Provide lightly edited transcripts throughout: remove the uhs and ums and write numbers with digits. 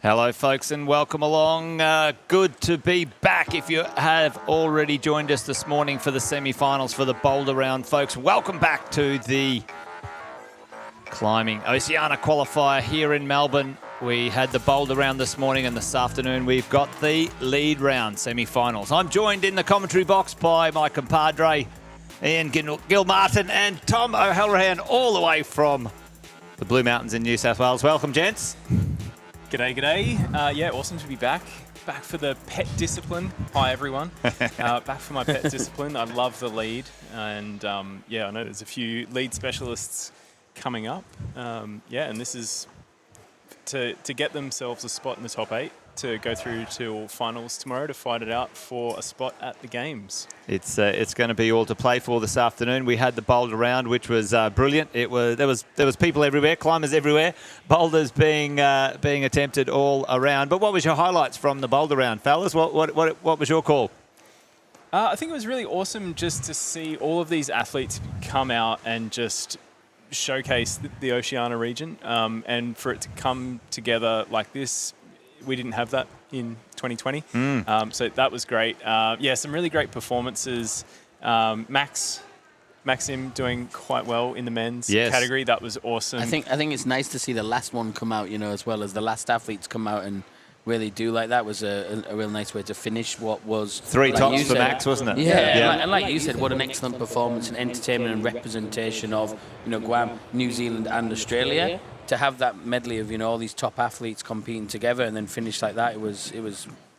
Hello, folks, and welcome along. Good to be back. If you have already joined us this morning for the semi-finals for the Boulder round, folks, welcome back to the Climbing Oceania Qualifier here in Melbourne. We had the Boulder round this morning, and this afternoon we've got the lead round semi-finals. I'm joined in the commentary box by my compadre, Ian Gilmartin and Tom O'Halloran, all the way from the Blue Mountains in New South Wales. Welcome, gents. G'day. Yeah, awesome to be back. Back for the pet discipline. Hi, everyone. Back for my pet discipline. I love the lead. And yeah, I know there's a few lead specialists coming up. Yeah, and this is to get themselves a spot in the top 8 to go through to finals tomorrow to fight it out for a spot at the games. It's going to be all to play for this afternoon. We had the Boulder round, which was brilliant. There was people everywhere, climbers everywhere, boulders being attempted all around. But what was your highlights from the Boulder round, fellas? What was your call? I think it was really awesome just to see all of these athletes come out and just showcase the Oceania region, and for it to come together like this. We didn't have that in 2020, so that was great. Yeah, some really great performances. Maxim doing quite well in the men's category. That was awesome. I think it's nice to see the last one come out, as well as the last athletes come out and really do like that. Was a real nice way to finish what was 3 tops for Max, wasn't it? Yeah. And like you said, what an excellent performance and entertainment and representation of Guam, New Zealand and Australia. To have that medley of all these top athletes competing together and then finish like that, it was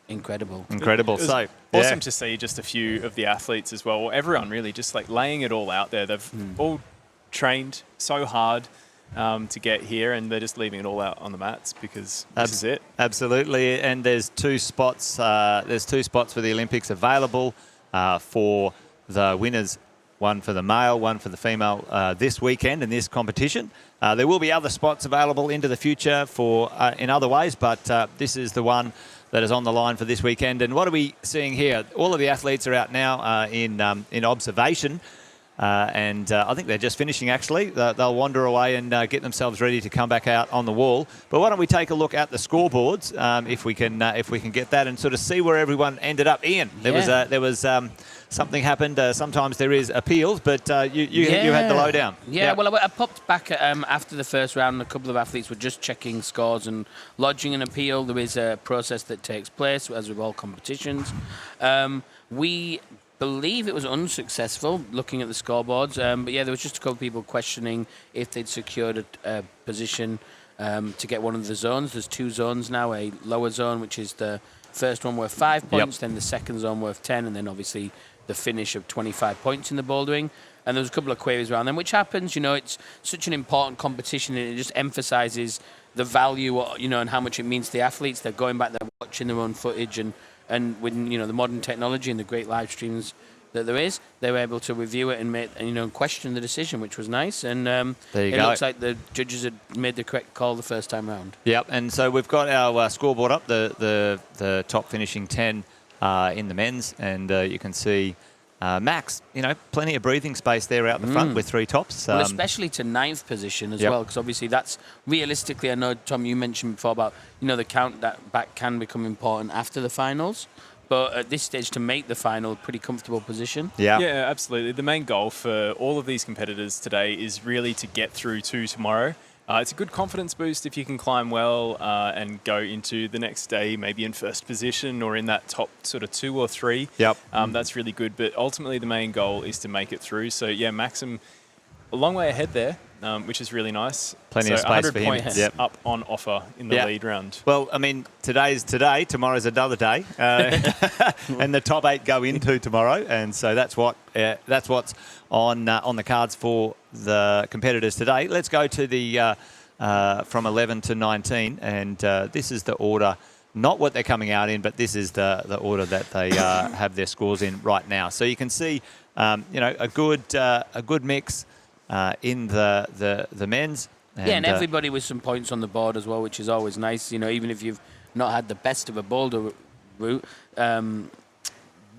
incredible. Incredible. It was awesome to see just a few of the athletes as well. Everyone really just like laying it all out there. They've all trained so hard to get here, and they're just leaving it all out on the mats because this is it. Absolutely. And there's 2 spots. There's 2 spots for the Olympics available for the winners. One for the male, one for the female this weekend in this competition. There will be other spots available into the future for in other ways, but this is the one that is on the line for this weekend. And what are we seeing here? All of the athletes are out now in observation, and I think they're just finishing, actually. They'll wander away and get themselves ready to come back out on the wall. But why don't we take a look at the scoreboards, if we can get that and sort of see where everyone ended up. Ian, there was something happened. Sometimes there is appeals, but you had the lowdown. Yeah, well, I popped back after the first round. A couple of athletes were just checking scores and lodging an appeal. There is a process that takes place, as with all competitions. We believe it was unsuccessful looking at the scoreboards, but yeah, there was just a couple of people questioning if they'd secured a position to get one of the zones. There's 2 zones now, a lower zone, which is the first one worth 5 points, then the second zone worth 10, and then obviously the finish of 25 points in the bouldering. And there was a couple of queries around them, which happens. It's such an important competition, and it just emphasises the value, and how much it means to the athletes. They're going back there, watching their own footage, and with the modern technology and the great live streams that there is, they were able to review it and make question the decision, which was nice. And it looks like the judges had made the correct call the first time round. Yep, and so we've got our scoreboard up, the top finishing 10 in the men's, and you can see Max, plenty of breathing space there out the front with 3 tops. Well, especially to 9th position as well, because obviously that's realistically, I know, Tom, you mentioned before about, the count that back can become important after the finals. But at this stage, to make the final, pretty comfortable position. Yeah, absolutely. The main goal for all of these competitors today is really to get through to tomorrow. It's a good confidence boost if you can climb well and go into the next day maybe in first position or in that top sort of 2 or 3. Yep. That's really good. But ultimately, the main goal is to make it through. So, yeah, Maxim, a long way ahead there, which is really nice. Plenty of space for him. 100 points up on offer in the lead round. Well, I mean, today's today, tomorrow's another day, and the top 8 go into tomorrow, and so that's what's on the cards for the competitors today. Let's go to the from 11 to 19, and this is the order. Not what they're coming out in, but this is the order that they have their scores in right now. So you can see, a good mix in the men's. And everybody with some points on the board as well, which is always nice. Even if you've not had the best of a boulder route,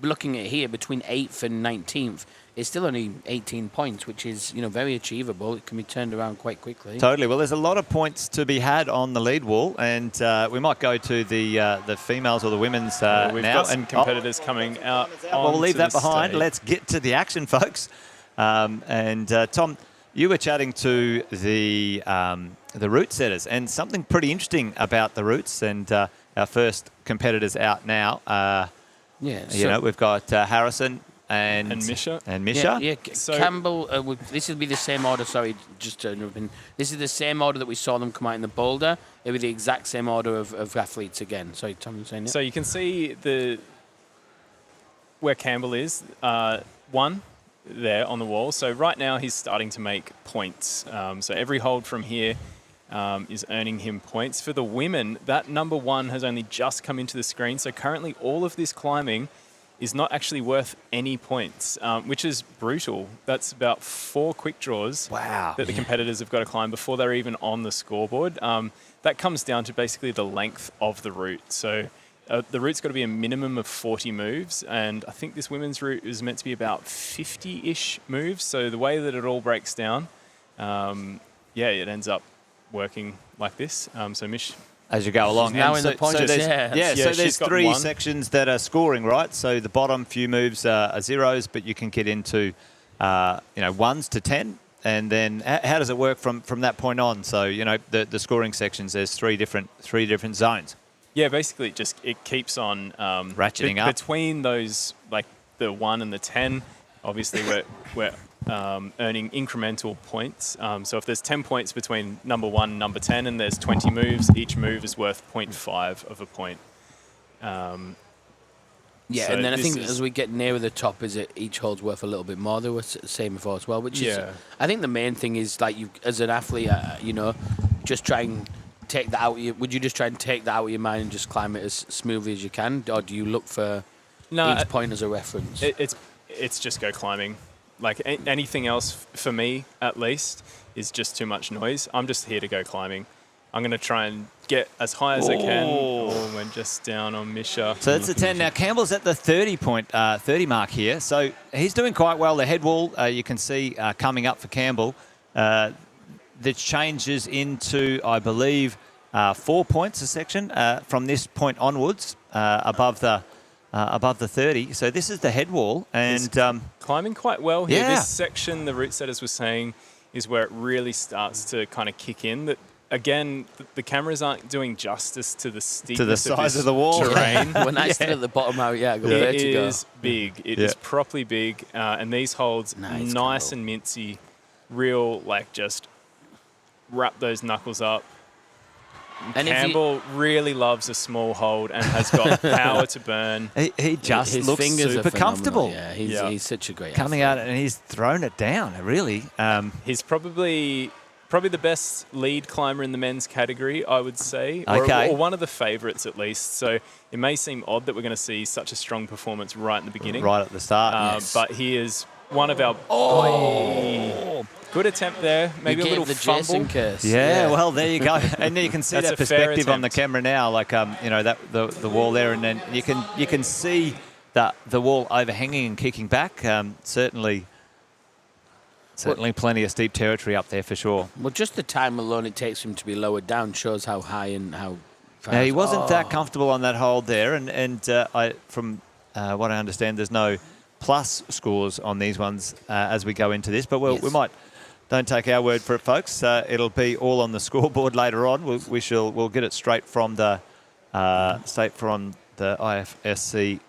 looking at here, between 8th and 19th, it's still only 18 points, which is, very achievable. It can be turned around quite quickly. Totally. Well, there's a lot of points to be had on the lead wall, and we might go to the females or the women's We've now. got some competitors coming out. Well, we'll leave that behind. Stage. Let's get to the action, folks. And Tom, you were chatting to the route setters, and something pretty interesting about the routes, and our first competitors out now. We've got Harrison and Misha. Yeah. So Campbell, this will be the same order. Sorry, just to interrupt. This is the same order that we saw them come out in the Boulder. It'll be the exact same order of athletes again. Sorry, Tom, you were saying it? So you can see where Campbell is, one there on the wall. So right now he's starting to make points. So every hold from here is earning him points. For the women, that number 1 has only just come into the screen. So currently all of this climbing is not actually worth any points, which is brutal. That's about 4 quick draws that the competitors have got to climb before they're even on the scoreboard. That comes down to basically the length of the route. So the route's got to be a minimum of 40 moves, and I think this women's route is meant to be about 50-ish moves. So the way that it all breaks down, it ends up working like this. So Mish... As you go along. She's now in the pointers, so there's 3 sections that are scoring, right? So the bottom few moves are zeros, but you can get into, 1s to 10. And then how does it work from that point on? So, the scoring sections, there's three different zones. Yeah, basically it keeps on ratcheting up. Between those, like the 1 and the 10, obviously we're earning incremental points. So if there's 10 points between number 1 and number 10 and there's 20 moves, each move is worth 0.5 of a point. And then I think as we get nearer the top, each hole's worth a little bit more. They were saying before as well, which is, I think the main thing is, like, you as an athlete, just try and take that out. Would you just try and take that out of your mind and just climb it as smoothly as you can, or do you look for each point as a reference? It's just go climbing. Like anything else, for me at least, is just too much noise. I'm just here to go climbing. I'm going to try and get as high as I can. Oh, we're just down on Misha. So that's the 10. Now, Campbell's at the 30 mark here. So he's doing quite well. The head wall, you can see coming up for Campbell. The changes into, I believe, 4 points a section from this point onwards above the 30. So this is the head wall. And climbing quite well here. Yeah. This section, the route setters were saying, is where it really starts to kind of kick in. That again, the cameras aren't doing justice to the steepness to the size of the wall. terrain. When I stood at the bottom out, I got It vertigo. is big. It is properly big. And these holds, nice and mincy, real, like, just wrap those knuckles up. And Campbell really loves a small hold and has got power to burn. He just His looks fingers super are phenomenal. comfortable. Yeah, he's such a great coming athlete. out, and he's thrown it down, really. He's probably the best lead climber in the men's category, I would say, Okay. or one of the favourites at least. So it may seem odd that we're going to see such a strong performance right in the beginning. Right at the start, But he is one of our... Good attempt there. Maybe a little the fumble. Jason curse. Yeah, well, there you go. And you can see That's that a fair perspective on the attempt. camera now, like that the wall there, and then you can see the wall overhanging and kicking back. Certainly plenty of steep territory up there for sure. Well, just the time alone it takes him to be lowered down shows how high and how fast. Now, he wasn't that comfortable on that hold there, and from what I understand, there's no plus scores on these ones as we go into this, but we might. Don't take our word for it, folks. It'll be all on the scoreboard later on. We'll get it straight from the IFSC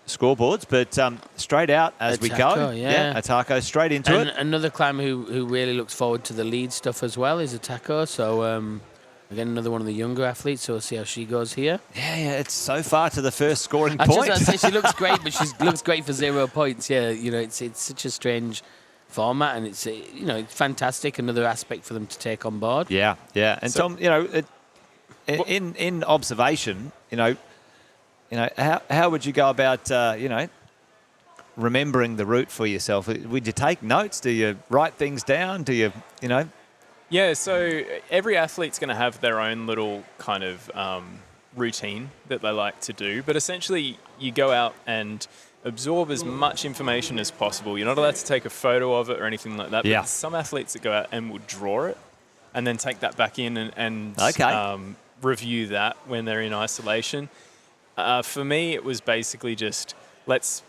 scoreboards, but straight out as we go. Yeah, Atako straight into it. Another climber who really looks forward to the lead stuff as well is Atako. So again, another one of the younger athletes. So we'll see how she goes here. Yeah, it's so far to the first scoring I point. just say she looks great, but she looks great for 0 points. Yeah, it's such a strange format, and it's it's fantastic. Another aspect for them to take on board. Yeah. And so, Tom, in observation, how would you go about remembering the route for yourself? Would you take notes? Do you write things down? Do you Yeah, so every athlete's going to have their own little kind of routine that they like to do, but essentially you go out and absorb as much information as possible. You're not allowed to take a photo of it or anything like that. Yeah. But some athletes that go out and will draw it and then take that back in and review that when they're in isolation. For me, it was basically just let's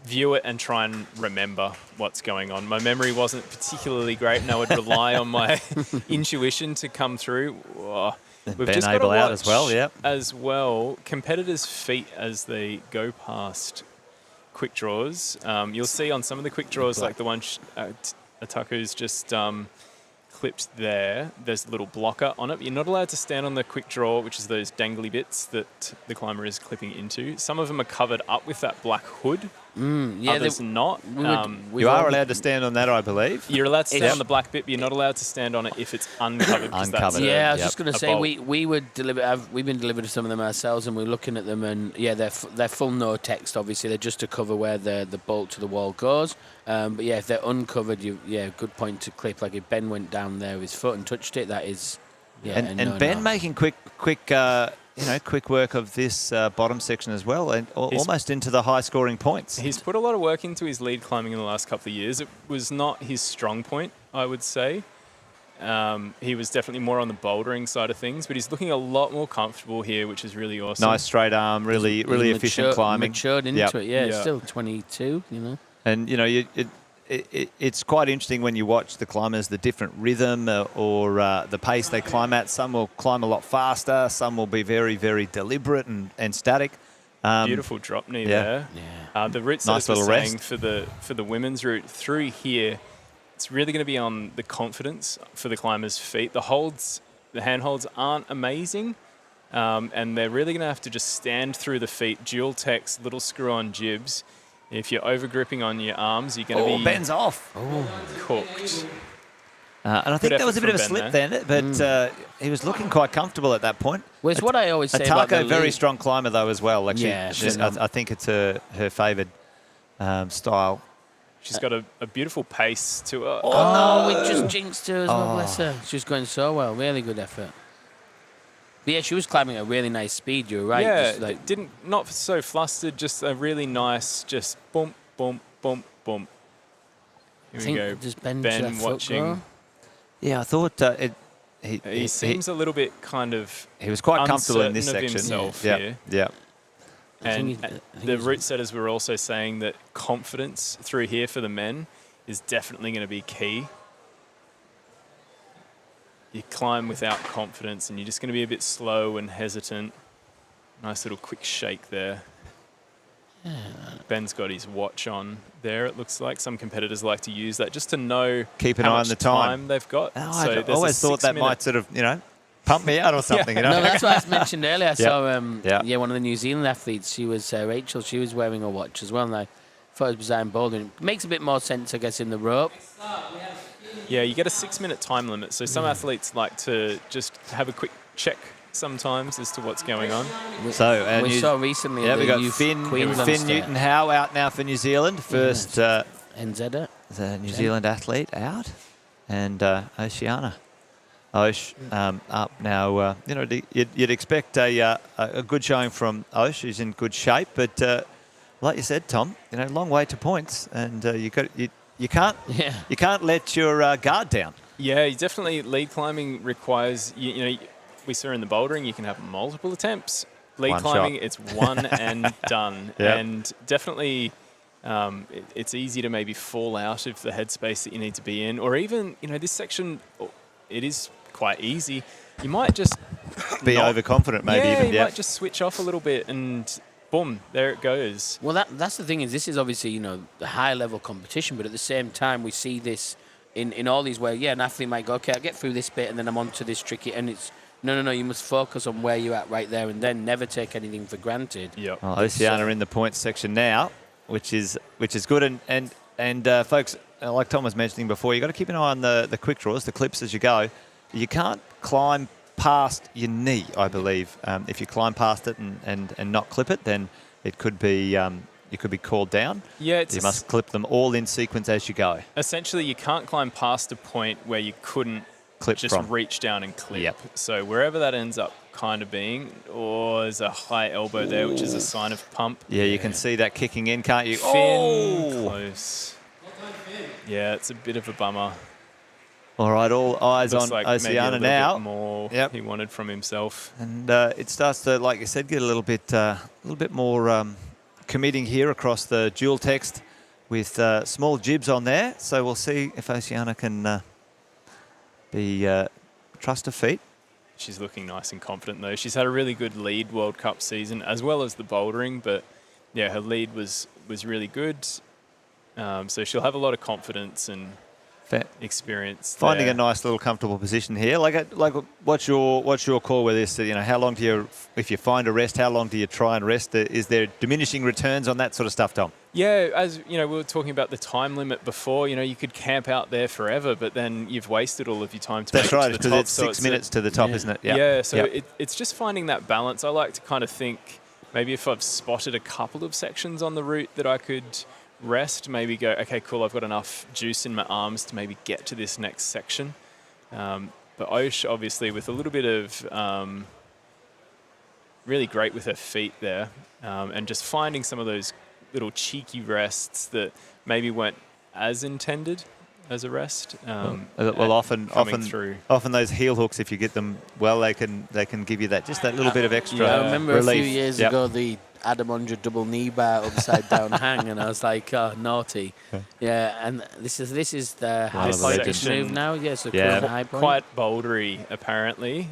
view it and try and remember what's going on. My memory wasn't particularly great, and I would rely on my intuition to come through. Oh, we've Ben just got to Abel out watch as well, yep. as well, competitors' feet as they go past quick draws. You'll see on some of the quick draws, like the one Ataku's just clipped there, there's a little blocker on it. You're not allowed to stand on the quick draw, which is those dangly bits that the climber is clipping into. Some of them are covered up with that black hood. Others not. You are allowed to stand on that, I believe. You're allowed to stand on the black bit, but you're not allowed to stand on it if it's uncovered. Uncovered. I was just going to say, we would deliver. We've been delivered to some of them ourselves, and we're looking at them, and they're full no text. Obviously, they're just to cover where the bolt to the wall goes. But if they're uncovered, good point to clip. Like if Ben went down there with his foot and touched it, that is. And Ben making quick work of this bottom section as well, and almost into the high-scoring points. He's put a lot of work into his lead climbing in the last couple of years. It was not his strong point, I would say. He was definitely more on the bouldering side of things, but he's looking a lot more comfortable here, which is really awesome. Nice straight arm, really efficient climbing. Matured into it, It's still 22, And, it's quite interesting when you watch the climbers, the different rhythm or the pace they climb at. Some will climb a lot faster. Some will be very, very deliberate and static. Beautiful drop knee there. Yeah. The route nice that little saying rest. for the women's route through here, it's really going to be on the confidence for the climbers' feet. The hand holds aren't amazing, and they're really going to have to just stand through the feet, dual techs, little screw-on jibs. If you're over gripping on your arms, you're going to be Ben's off. Cooked. And I think there was a bit of a slip there, but he was looking quite comfortable at that point. Well, it's what I always say about Atako, very strong climber though as well. Like I think it's her favoured style. She's got a beautiful pace to her. Oh, no, we just jinxed her as well, bless her. She's going so well. Really good effort. But she was climbing at a really nice speed, you're right. Yeah, not so flustered, just a really nice, just bump, bump, bump, bump. Here we go. Does Ben watching. Yeah, I thought he seems a little bit kind of. He was quite comfortable in this uncertain section. of himself here. Yeah. And the route setters were also saying that confidence through here for the men is definitely going to be key. You climb without confidence and you're just going to be a bit slow and hesitant. Nice little quick shake there. Yeah. Ben's got his watch on there, it looks like. Some competitors like to use that just to know keep an eye on the time they've got. I always thought that might sort of, pump me out or something. No, that's what I mentioned earlier. I saw one of the New Zealand athletes, she was Rachel, she was wearing a watch as well, and I thought it was bizarre in bouldering. It makes a bit more sense, I guess, in the rope. Yeah, you get a 6-minute time limit, so some athletes like to just have a quick check sometimes as to what's going on. We saw recently we got Finn Newton-Howe out now for New Zealand. First NZ the New Zealand athlete out, and Oceana. Osh up now. You'd expect a good showing from Osh. He's in good shape, but like you said, Tom, long way to points, and you can't let your guard down. Yeah, definitely. Lead climbing requires we saw in the bouldering you can have multiple attempts. Lead climbing, it's one and done, and definitely. It's easy to maybe fall out of the headspace that you need to be in, or even this section, it is quite easy. You might just be overconfident, maybe. You might just switch off a little bit, and boom, there it goes. Well, that's the thing is this is obviously the high level competition, but at the same time we see this in all these where an athlete might go, okay, I'll get through this bit and then I'm on to this tricky, and it's no, you must focus on where you're at right there and then never take anything for granted. Yep. Well, Oceana in the points section now, which is good, and folks, like Tom was mentioning before, you've got to keep an eye on the quick draws, the clips as you go. You can't climb past your knee, I believe. If you climb past it and not clip it, then it could be you could be called down. Yeah, you must clip them all in sequence as you go. Essentially, you can't climb past a point where you couldn't reach down and clip. Yep. So wherever that ends up kind of being. Or there's a high elbow there, which is a sign of pump. Yeah, you can see that kicking in, can't you? Finn, close. Yeah, it's a bit of a bummer. All right, all eyes Looks on like maybe a Oceana little now. bit more Yep. he wanted from himself. And it starts to, like you said, get a little bit more committing here across the dual text with small jibs on there. So we'll see if Oceana can be trust her feet. She's looking nice and confident, though. She's had a really good lead World Cup season, as well as the bouldering. But, yeah, her lead was really good. So she'll have a lot of confidence and experience. Finding there. a nice little comfortable position here. Like what's your call with this? You know, how long do you, if you find a rest, how long do you try and rest? Is there diminishing returns on that sort of stuff, Tom? Yeah, as you know, we were talking about the time limit before. You know, you could camp out there forever, but then you've wasted all of your time to That's make it right, to the because top. it's 6 minutes to the top, isn't it? Yep. Yeah, so Yep. it's just finding that balance. I like to kind of think maybe if I've spotted a couple of sections on the route that I could rest, maybe go, okay, cool, I've got enough juice in my arms to maybe get to this next section. But Osh, obviously, with a little bit of really great with her feet there, and just finding some of those little cheeky rests that maybe weren't as intended as a rest. Well, often those heel hooks, if you get them well, they can give you that little bit of extra. I remember relief. a few years ago the Adam 100 double knee bar upside down hang, and I was like, oh, naughty. Yeah, and this is the high point move now. Yes, yeah, high point. Quite bouldery, apparently.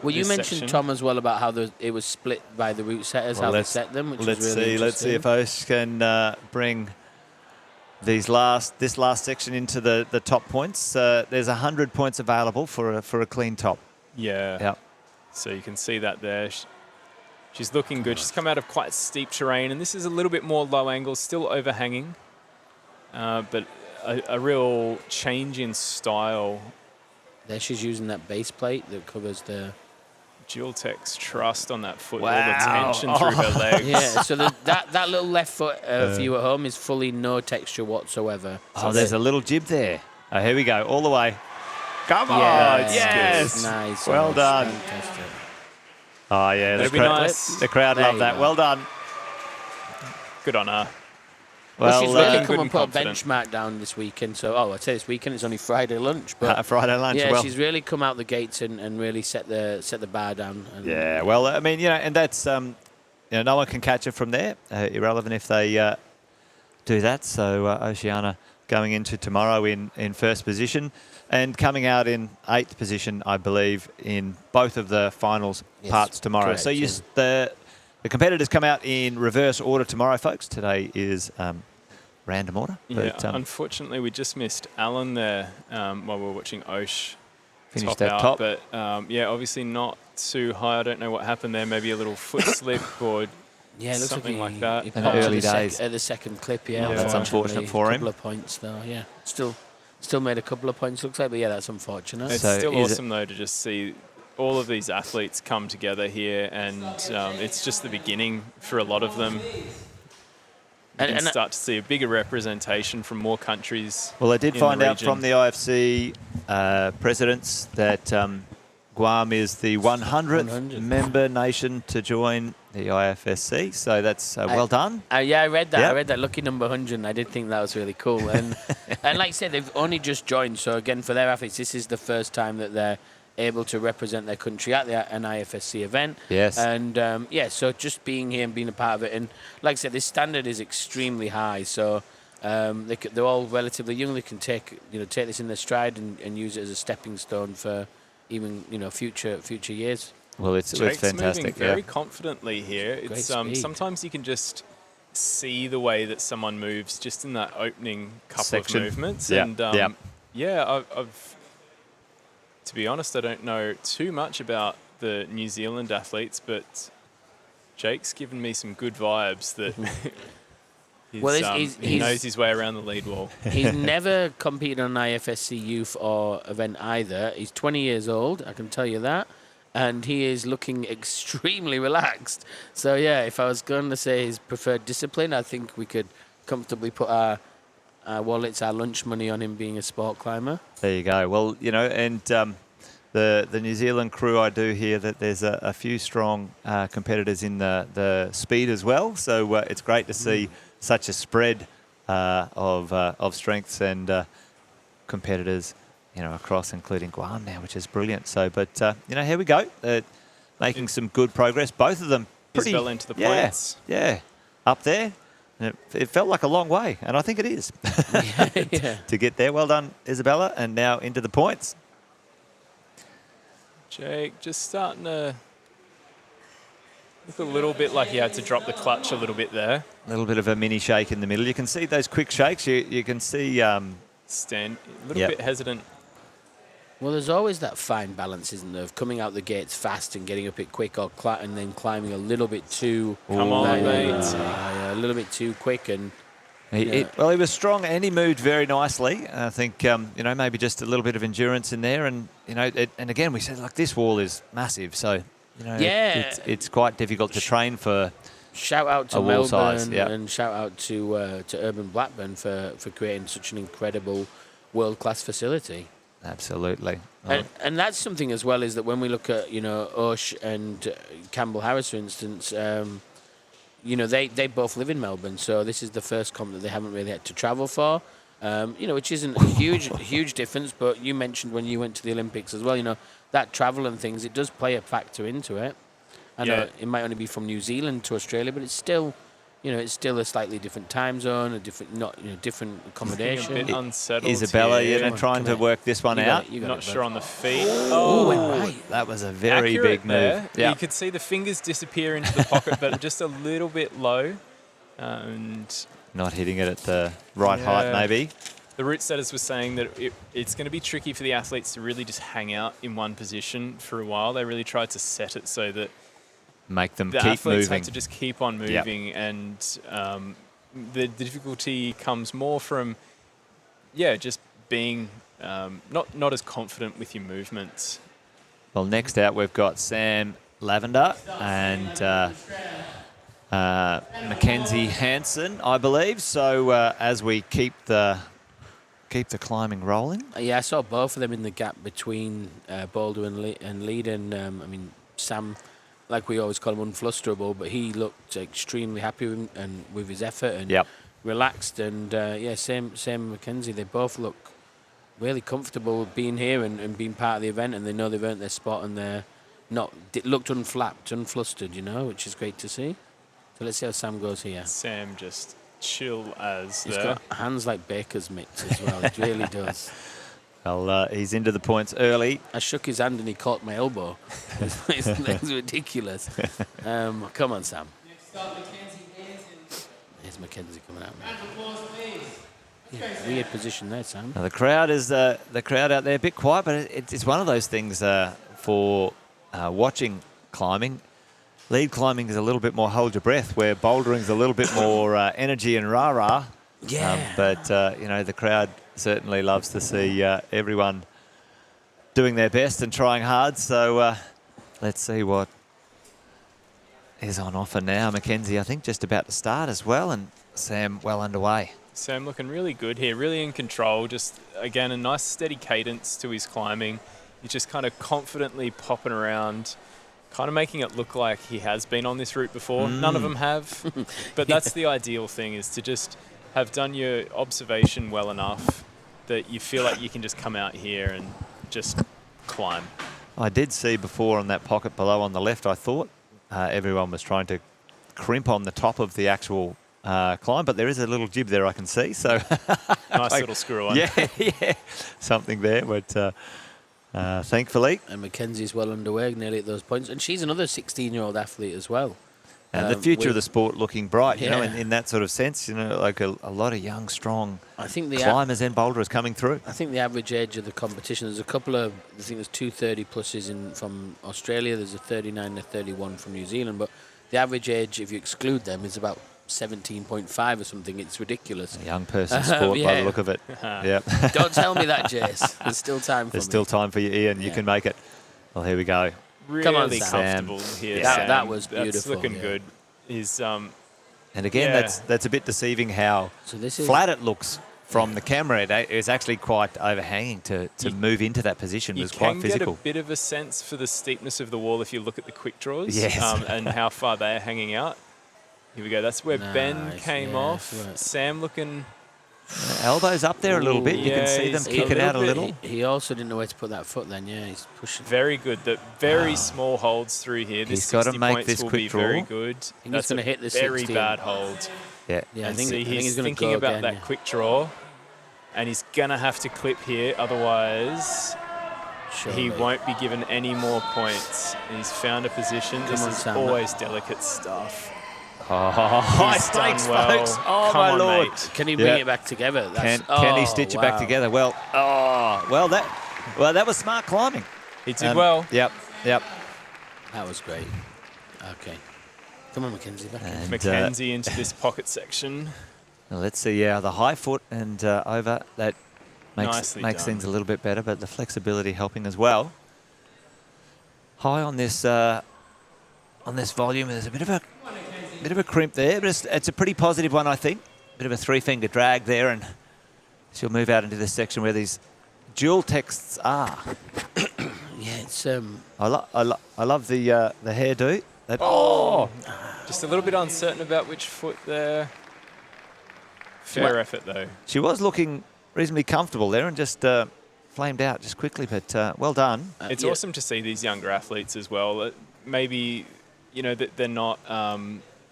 Well, you mentioned, section, Tom, as well about how it was split by the route setters, how they set them, which was really interesting. Let's see if Osh can bring this last section into the top points. There's 100 points available for a clean top. Yeah. Yep. So you can see that there. She's looking good. She's come out of quite steep terrain, and this is a little bit more low angle, still overhanging, but a real change in style. There she's using that base plate that covers the Dual-Tex trust on that foot. Wow. All the tension through her legs. Yeah, so that little left foot for you at home is fully no texture whatsoever. Oh, there's a little jib there. Oh, here we go, all the way. Come on, yes. Nice. Well done. Fantastic. Oh, yeah, the crowd love that. Well done. Good on her. Well, she's really come and put a benchmark down this weekend. So, I'd say this weekend, it's only Friday lunch. But Friday lunch, yeah, she's really come out the gates and really set the bar down. And yeah, well, I mean, and that's, no one can catch her from there, irrelevant if they do that. So, Oceana going into tomorrow in first position and coming out in 8th position, I believe, in both of the finals parts tomorrow. Correct, so, the competitors come out in reverse order tomorrow, folks. Today is random order. Yeah, but, unfortunately, we just missed Alan there while we were watching Osh finish that top. But, obviously not too high. I don't know what happened there. Maybe a little foot slip or something like that. In the early days. At the second clip, That's unfortunate for him. A couple of points, though, yeah. Still made a couple of points, looks like, but, yeah, that's unfortunate. It's still awesome, though, to just see all of these athletes come together here, and it's just the beginning for a lot of them. You can start to see a bigger representation from more countries. Well, I did find out from the IFC presidents that Guam is the 100th member nation to join the IFSC, so that's well done. Yeah, I read that. Yep. I read that lucky number 100, and I did think that was really cool. And and like I said, they've only just joined, so again, for their athletes, this is the first time that they're able to represent their country at an IFSC event. Yes. And, so just being here and being a part of it. And like I said, this standard is extremely high. So they're all relatively young. They can take this in their stride and use it as a stepping stone for even, future years. Well, it's fantastic. Moving very confidently here. It's sometimes you can just see the way that someone moves just in that opening couple of movements. Yeah. And, I've to be honest, I don't know too much about the New Zealand athletes, but Jake's given me some good vibes that he knows his way around the lead wall. He's never competed on an IFSC youth or event either. He's 20 years old, I can tell you that, and he is looking extremely relaxed. So, yeah, if I was going to say his preferred discipline, I think we could comfortably put our wallets, our lunch money on him being a sport climber. There you go. Well, and the New Zealand crew, I do hear that there's a few strong competitors in the speed as well. So it's great to see such a spread of strengths and competitors, across, including Guam now, which is brilliant. So, but here we go, making some good progress. Both of them pretty Isabella into the points. Yeah, up there. And it felt like a long way, and I think it is to get there. Well done, Isabella, and now into the points. Jake just starting to look a little bit like he had to drop the clutch a little bit there. A little bit of a mini shake in the middle. You can see those quick shakes. You can see... Stand a little bit hesitant. Well, there's always that fine balance, isn't there, of coming out the gates fast and getting up it quick, or and then climbing a little bit too... Come on, mate. A little bit too quick. And he was strong and he moved very nicely. I think, maybe just a little bit of endurance in there. And, and again, we said, like, this wall is massive. So, it's quite difficult to train for... Shout out to Melbourne size, and shout out to Urban Blackburn for creating such an incredible world-class facility. Absolutely. And that's something as well, is that when we look at, Osh and Campbell Harris, for instance, they both live in Melbourne, so this is the first comp that they haven't really had to travel for, which isn't a huge difference, but you mentioned when you went to the Olympics as well, that travel and things, it does play a factor into it. I know it might only be from New Zealand to Australia, but it's still... it's still a slightly different time zone, a different, different accommodation. A bit unsettled. Isabella, trying to work this one out. Not sure on the feet. Oh, went right. That was a very Accurate big move. Yeah. You could see the fingers disappear into the pocket, but just a little bit low. And not hitting it at the right height, maybe. The route setters were saying that it's going to be tricky for the athletes to really just hang out in one position for a while. They really tried to set it so that make them the keep athletes moving. have to just keep on moving, and the difficulty comes more from, just being not as confident with your movements. Well, next out we've got Sam Lavender and Mackenzie Hansen, I believe. So as we keep the climbing rolling. Yeah, I saw both of them in the gap between Boulder and Lead, and Sam, like we always call him, unflusterable, but he looked extremely happy with his effort and relaxed. And same Mackenzie. They both look really comfortable being here and being part of the event, and they know they've earned their spot, and they're looked unflapped, unflustered, which is great to see. So let's see how Sam goes here. Sam just chill as He's got hands like baker's mitts as well. It really does. Well, he's into the points early. I shook his hand and he caught my elbow. It was ridiculous. Come on, Sam. Next up, Mackenzie Hansen. Here's Mackenzie coming out. Yeah, weird position there, Sam. Now, the crowd out there a bit quiet, but it's one of those things for watching climbing. Lead climbing is a little bit more hold your breath, where bouldering is a little bit more energy and rah-rah. Yeah. But the crowd certainly loves to see everyone doing their best and trying hard. So let's see what is on offer now. Mackenzie, I think, just about to start as well, and Sam well underway. Sam looking really good here, really in control. Just, again, a nice steady cadence to his climbing. He's just kind of confidently popping around, kind of making it look like he has been on this route before. None of them have, but that's the ideal thing, is to just have done your observation well enough that you feel like you can just come out here and just climb. I did see before on that pocket below on the left, I thought everyone was trying to crimp on the top of the actual climb, but there is a little jib there I can see. So nice little screw on. Yeah, something there, but thankfully. And Mackenzie's well underway, nearly at those points. And she's another 16-year-old athlete as well. And the future of the sport looking bright, Yeah. in that sort of sense, like a lot of young, strong I think climbers and boulderers coming through. I think the average age of the competition, there's a couple of, I think there's 2 30-pluses from Australia, there's a 39 and a 31 from New Zealand, but the average age, if you exclude them, is about 17.5 or something. It's ridiculous. A young person sport by the look of it. Yeah. Don't tell me that, Jace. There's still time for There's me. still time for you, Ian. You can make it. Well, here we go. Really Come on, comfortable Sam. here, That- Sam. that was That's beautiful, looking yeah. good. He's And again, that's a bit deceiving how So this is flat it looks from the camera, it was actually quite overhanging to move into that position. It was quite physical. You can get a bit of a sense for the steepness of the wall if you look at the quick draws Yes. and how far they are hanging out. Here we go. That's where Ben came off. Right. Sam looking... Elbows up there a little bit. You can see them he's kick it out a little. He also didn't know where to put that foot then, yeah, he's pushing. Very good. The very small holds through here. This He's gotta 60 make points this will quick be draw. very good. he's That's gonna a hit the very 60. bad hold. Yeah. Yeah, I And think, see, I think he's gonna thinking go about again, that yeah. quick draw, and he's going to have to clip here, otherwise he Surely. won't be given any more points. He's found a position. This on, is Sam. always delicate stuff. Oh, high He's done stakes, well. folks. Oh, Come my on, Lord. mate. Can he bring Yeah. it back together? Can That's, he stitch it back wow. together? Well, that was smart climbing. He did well. Yep. That was great. Okay. Come on, Mackenzie, back in. And, Mackenzie into this pocket section. Well, let's see. Yeah, the high foot and over that Nicely makes done. things a little bit better, but the flexibility helping as well. High on this volume. There's a bit of a crimp there, but it's a pretty positive one, I think. Bit of a three-finger drag there, and she'll move out into this section where these dual texts are. Yeah, it's I love the hairdo. That, Just a little bit uncertain about which foot there. Fair effort, though. She was looking reasonably comfortable there and just flamed out just quickly, but well done. It's yeah. awesome to see these younger athletes as well. Maybe, that they're not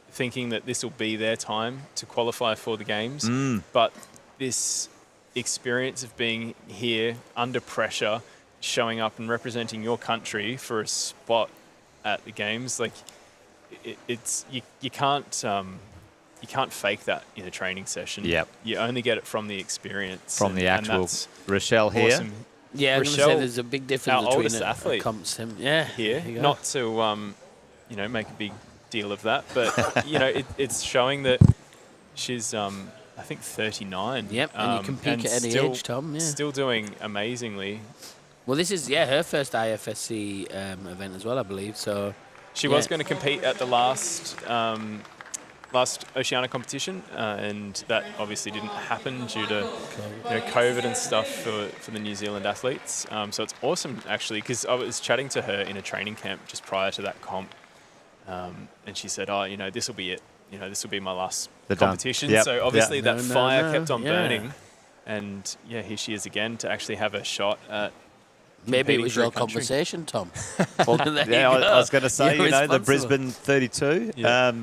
thinking that this will be their time to qualify for the games, but this experience of being here under pressure, showing up and representing your country for a spot at the games, like it's you can't fake that in a training session. Yep. You only get it from the experience. From the and actual that's Rochelle here. awesome. yeah. I'm gonna say Rochelle, there's a big difference our between oldest athlete comps him. Yeah, here. there you go. Not to make a big deal of that, but it's showing that she's I think 39. Yep, and you can peak at any still, age, Tom. Yeah. Still doing amazingly. Well, this is her first IFSC event as well, I believe. So She was going to compete at the last Oceania competition, and that obviously didn't happen due to COVID and stuff for the New Zealand athletes. So it's awesome, actually, because I was chatting to her in a training camp just prior to that comp, and she said, this will be it. This will be my last competition. Yep. So obviously that fire kept on yeah. burning, and here she is again to actually have a shot at maybe it competing was for a your country. conversation, Tom. Well, There yeah, you I go. was going to say, You're the responsible. Brisbane 32. Yeah.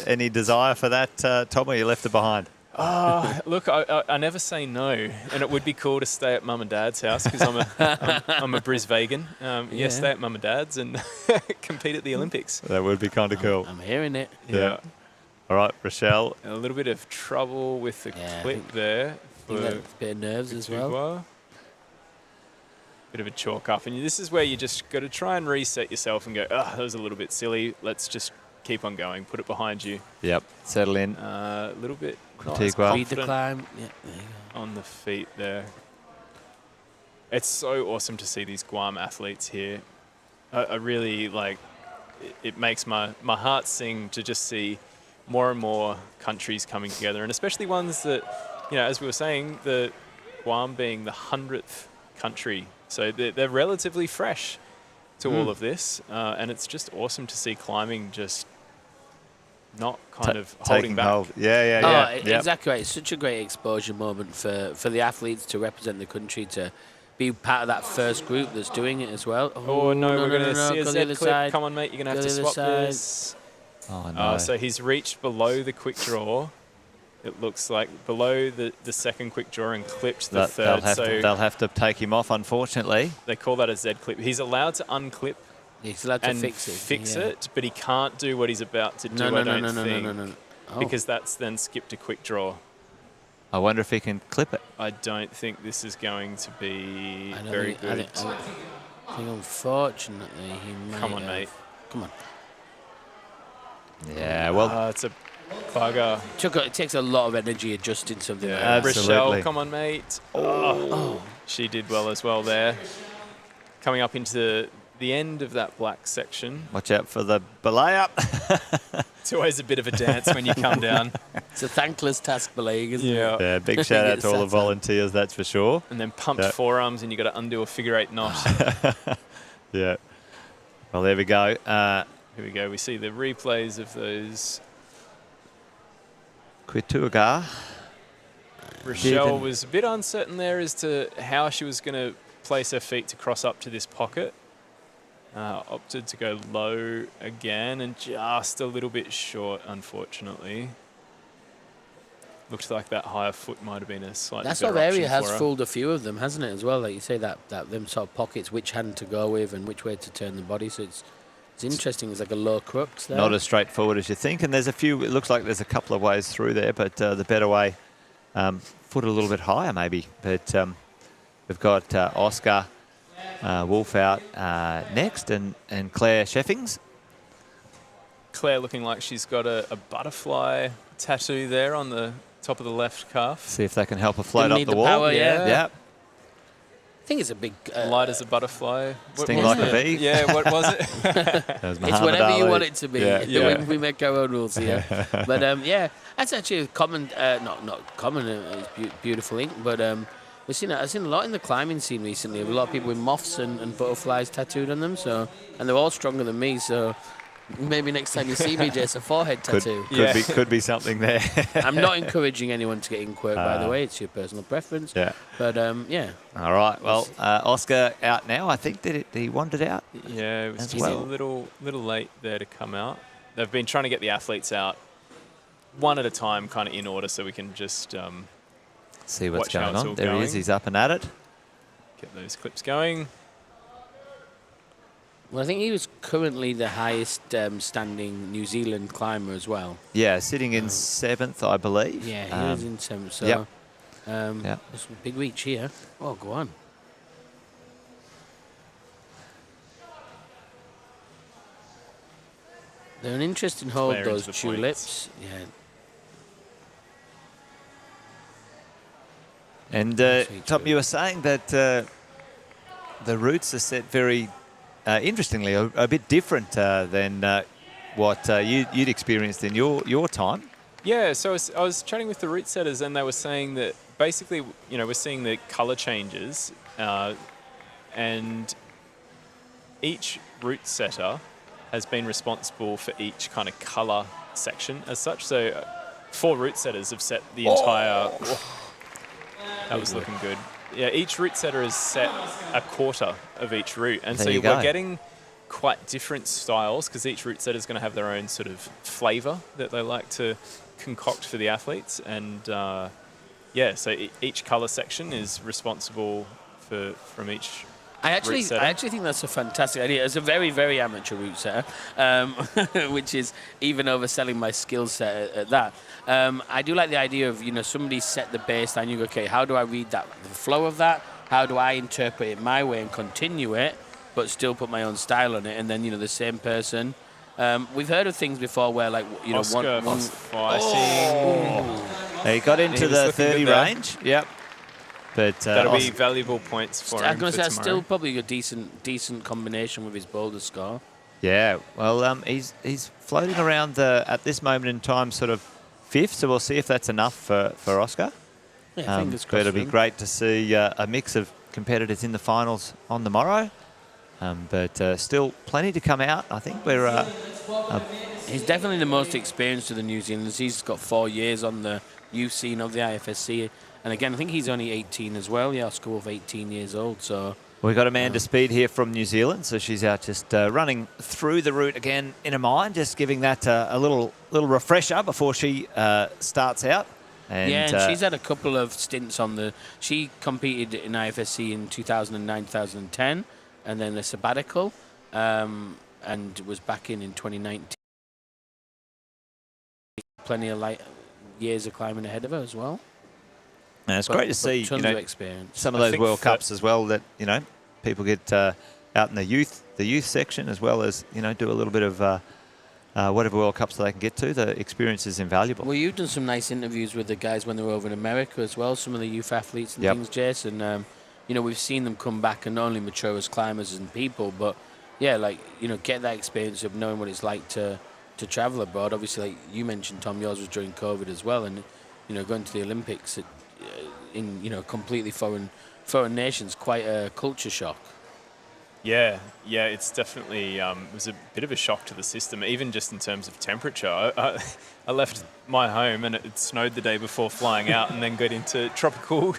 Any desire for that, Tom, or you left it behind? Look, I never say no, and it would be cool to stay at mum and dad's house because I'm a Bris vegan. Yeah. Stay at mum and dad's and compete at the Olympics. That would be kind of cool. I'm hearing it. Yeah. All right, Rochelle. A little bit of trouble with the Yeah, I clip think- there I think for that's a bit of nerves as well. Tugua. Bit of a chalk up, and this is where you just got to try and reset yourself and go, that was a little bit silly. Let's just keep on going. Put it behind you. Yep. Settle in. A little bit not Tugua. as Read the confident climb. Yeah, there you go. on the feet there. It's so awesome to see these Guam athletes here. I really it makes my heart sing to just see more and more countries coming together, and especially ones that, as we were saying, the Guam being the 100th country. So they're relatively fresh to all of this, and it's just awesome to see climbing just not kind of holding Taking back. hold. Yeah. Yep. Exactly right. It's such a great exposure moment for the athletes to represent the country, to be part of that first group that's doing it as well. Oh, no, we're going to see a go the Z other clip. side. Come on, mate, you're going to have Go to the other swap side. this. Oh, no. So he's reached below the quick draw. It looks like below the second quick draw and clipped the third. They'll have to take him off, unfortunately. They call that a Z clip. He's allowed to unclip He's allowed to and fix it. it, but he can't do what he's about to do, No, I don't think. no. Oh. Because that's then skipped a quick draw. I wonder if he can clip it. I don't think this is going to be I don't very think, good. I think unfortunately he might Come on, have. mate. Come on. Yeah, well, It's a Klaga. It takes a lot of energy adjusting something like Yeah, that. Absolutely. Rochelle, come on, mate. Oh, she did well as well there. Coming up into the end of that black section. watch out for the belay up. It's always a bit of a dance when you come down. It's a thankless task belaying, isn't it? Yeah, big shout out to all the It's volunteers, that's for sure. And then pumped Yeah. forearms, and you got to undo a figure 8 knot. Yeah. Well, there we go. Here we go. We see the replays of those. Quituaga. Rochelle was a bit uncertain there as to how she was going to place her feet to cross up to this pocket. Opted to go low again and just a little bit short, unfortunately. Looked like that higher foot might have been a slightly That better sort of area option has for her. fooled a few of them, hasn't it, as well? Like you say, that them sort of pockets, which hand to go with and which way to turn the body. So it's interesting. It's like a low crux there. Not as straightforward as you think. And there's a few, it looks like there's a couple of ways through there, but the better way, foot a little bit higher maybe. But we've got Oscar Wolf out next and Claire Sheffings. Claire looking like she's got a butterfly tattoo there on the top of the left calf. See if they can help her float Didn't up need the the wall. power, yeah. Yep. I think it's a big... Light as a butterfly. Sting What was like a it? bee. Yeah, what was it? That was It's Muhammad whatever you Ali. want it to be. Yeah. Yeah. We make our own rules here. But yeah, that's actually a common, not common, it's beautiful ink, but I've seen a lot in the climbing scene recently. A lot of people with moths and butterflies tattooed on them, so, and they're all stronger than me, so maybe next time you see me, just a forehead tattoo. Could be something there. I'm not encouraging anyone to get inkwork, by the way. It's your personal preference. Yeah. But yeah. All right. Well, Oscar out now. I think that he wandered out. Yeah, it was As just well. a little late there to come out. They've been trying to get the athletes out one at a time, kind of in order, so we can just See what's watch how going it's on. all There he going. is. He's up and at it. get those clips going. Well, I think he was currently the highest standing New Zealand climber as well. Yeah, sitting in seventh, I believe. Yeah, he was in seventh. So, yep. there's some big reach here. Oh, go on. They're an interesting hold, Flare into those the tulips. Yeah. And Sweet Tom, too. you were saying that the routes are set very interestingly, a bit different than what you'd experienced in your time. Yeah, so I was chatting with the route setters, and they were saying that basically, you know, we're seeing the colour changes, and each route setter has been responsible for each kind of colour section as such. So 4 route setters have set the entire... That was looking good. Yeah, each route setter has set a quarter of each route. And There so you we're go. getting quite different styles because each route setter is going to have their own sort of flavour that they like to concoct for the athletes. And yeah, so each colour section is responsible from each I route setter. actually think that's a fantastic idea. It's a very, very amateur route setter, which is even overselling my skill set at that. I do like the idea of, you know, somebody set the baseline. You go, okay, how do I read that, the flow of that? How do I interpret it my way and continue it, but still put my own style on it? And then, you know, the same person. We've heard of things before where, like, you know, Oscar one fighting. He got into He was the looking 30 good there. range. Yep. But That'll be valuable points for him I'm going for to say that's tomorrow. still probably a decent combination with his boulder score. yeah, well, he's floating around at this moment in time, sort of 5th. So we'll see if that's enough for Oscar. Yeah, fingers But crossed. it'll for be him. great to see a mix of competitors in the finals on the morrow. But still plenty to come out. I think we're He's definitely the most experienced of the New Zealanders. He's got 4 years on the youth scene of the IFSC. And again, I think he's only 18 as well. Yeah, Oscar Wolf, 18 years old. So we've got Amanda Speed here from New Zealand. So she's out just running through the route again in her mind, just giving that a little refresher before she starts out. And, yeah, and she's had a couple of stints on the... She competed in IFSC in 2009, 2010, and then a sabbatical, and was back in 2019. Plenty of years of climbing ahead of her as well. and it's But- great to but see tons of experience. some of I those think World that- Cups as well that, you know, people get out in the youth section as well as, you know, do a little bit of whatever World Cups they can get to. The experience is invaluable. Well, you've done some nice interviews with the guys when they were over in America as well, some of the youth athletes and Yep. things, Jason. You know, we've seen them come back and not only mature as climbers and people, but, yeah, like, you know, get that experience of knowing what it's like to to travel abroad. Obviously, like you mentioned, Tom, yours was during COVID as well, and going to the Olympics in completely foreign nations, quite a culture shock. Yeah, it's definitely it was a bit of a shock to the system, even just in terms of temperature. I left my home and it snowed the day before flying out, and then got into tropical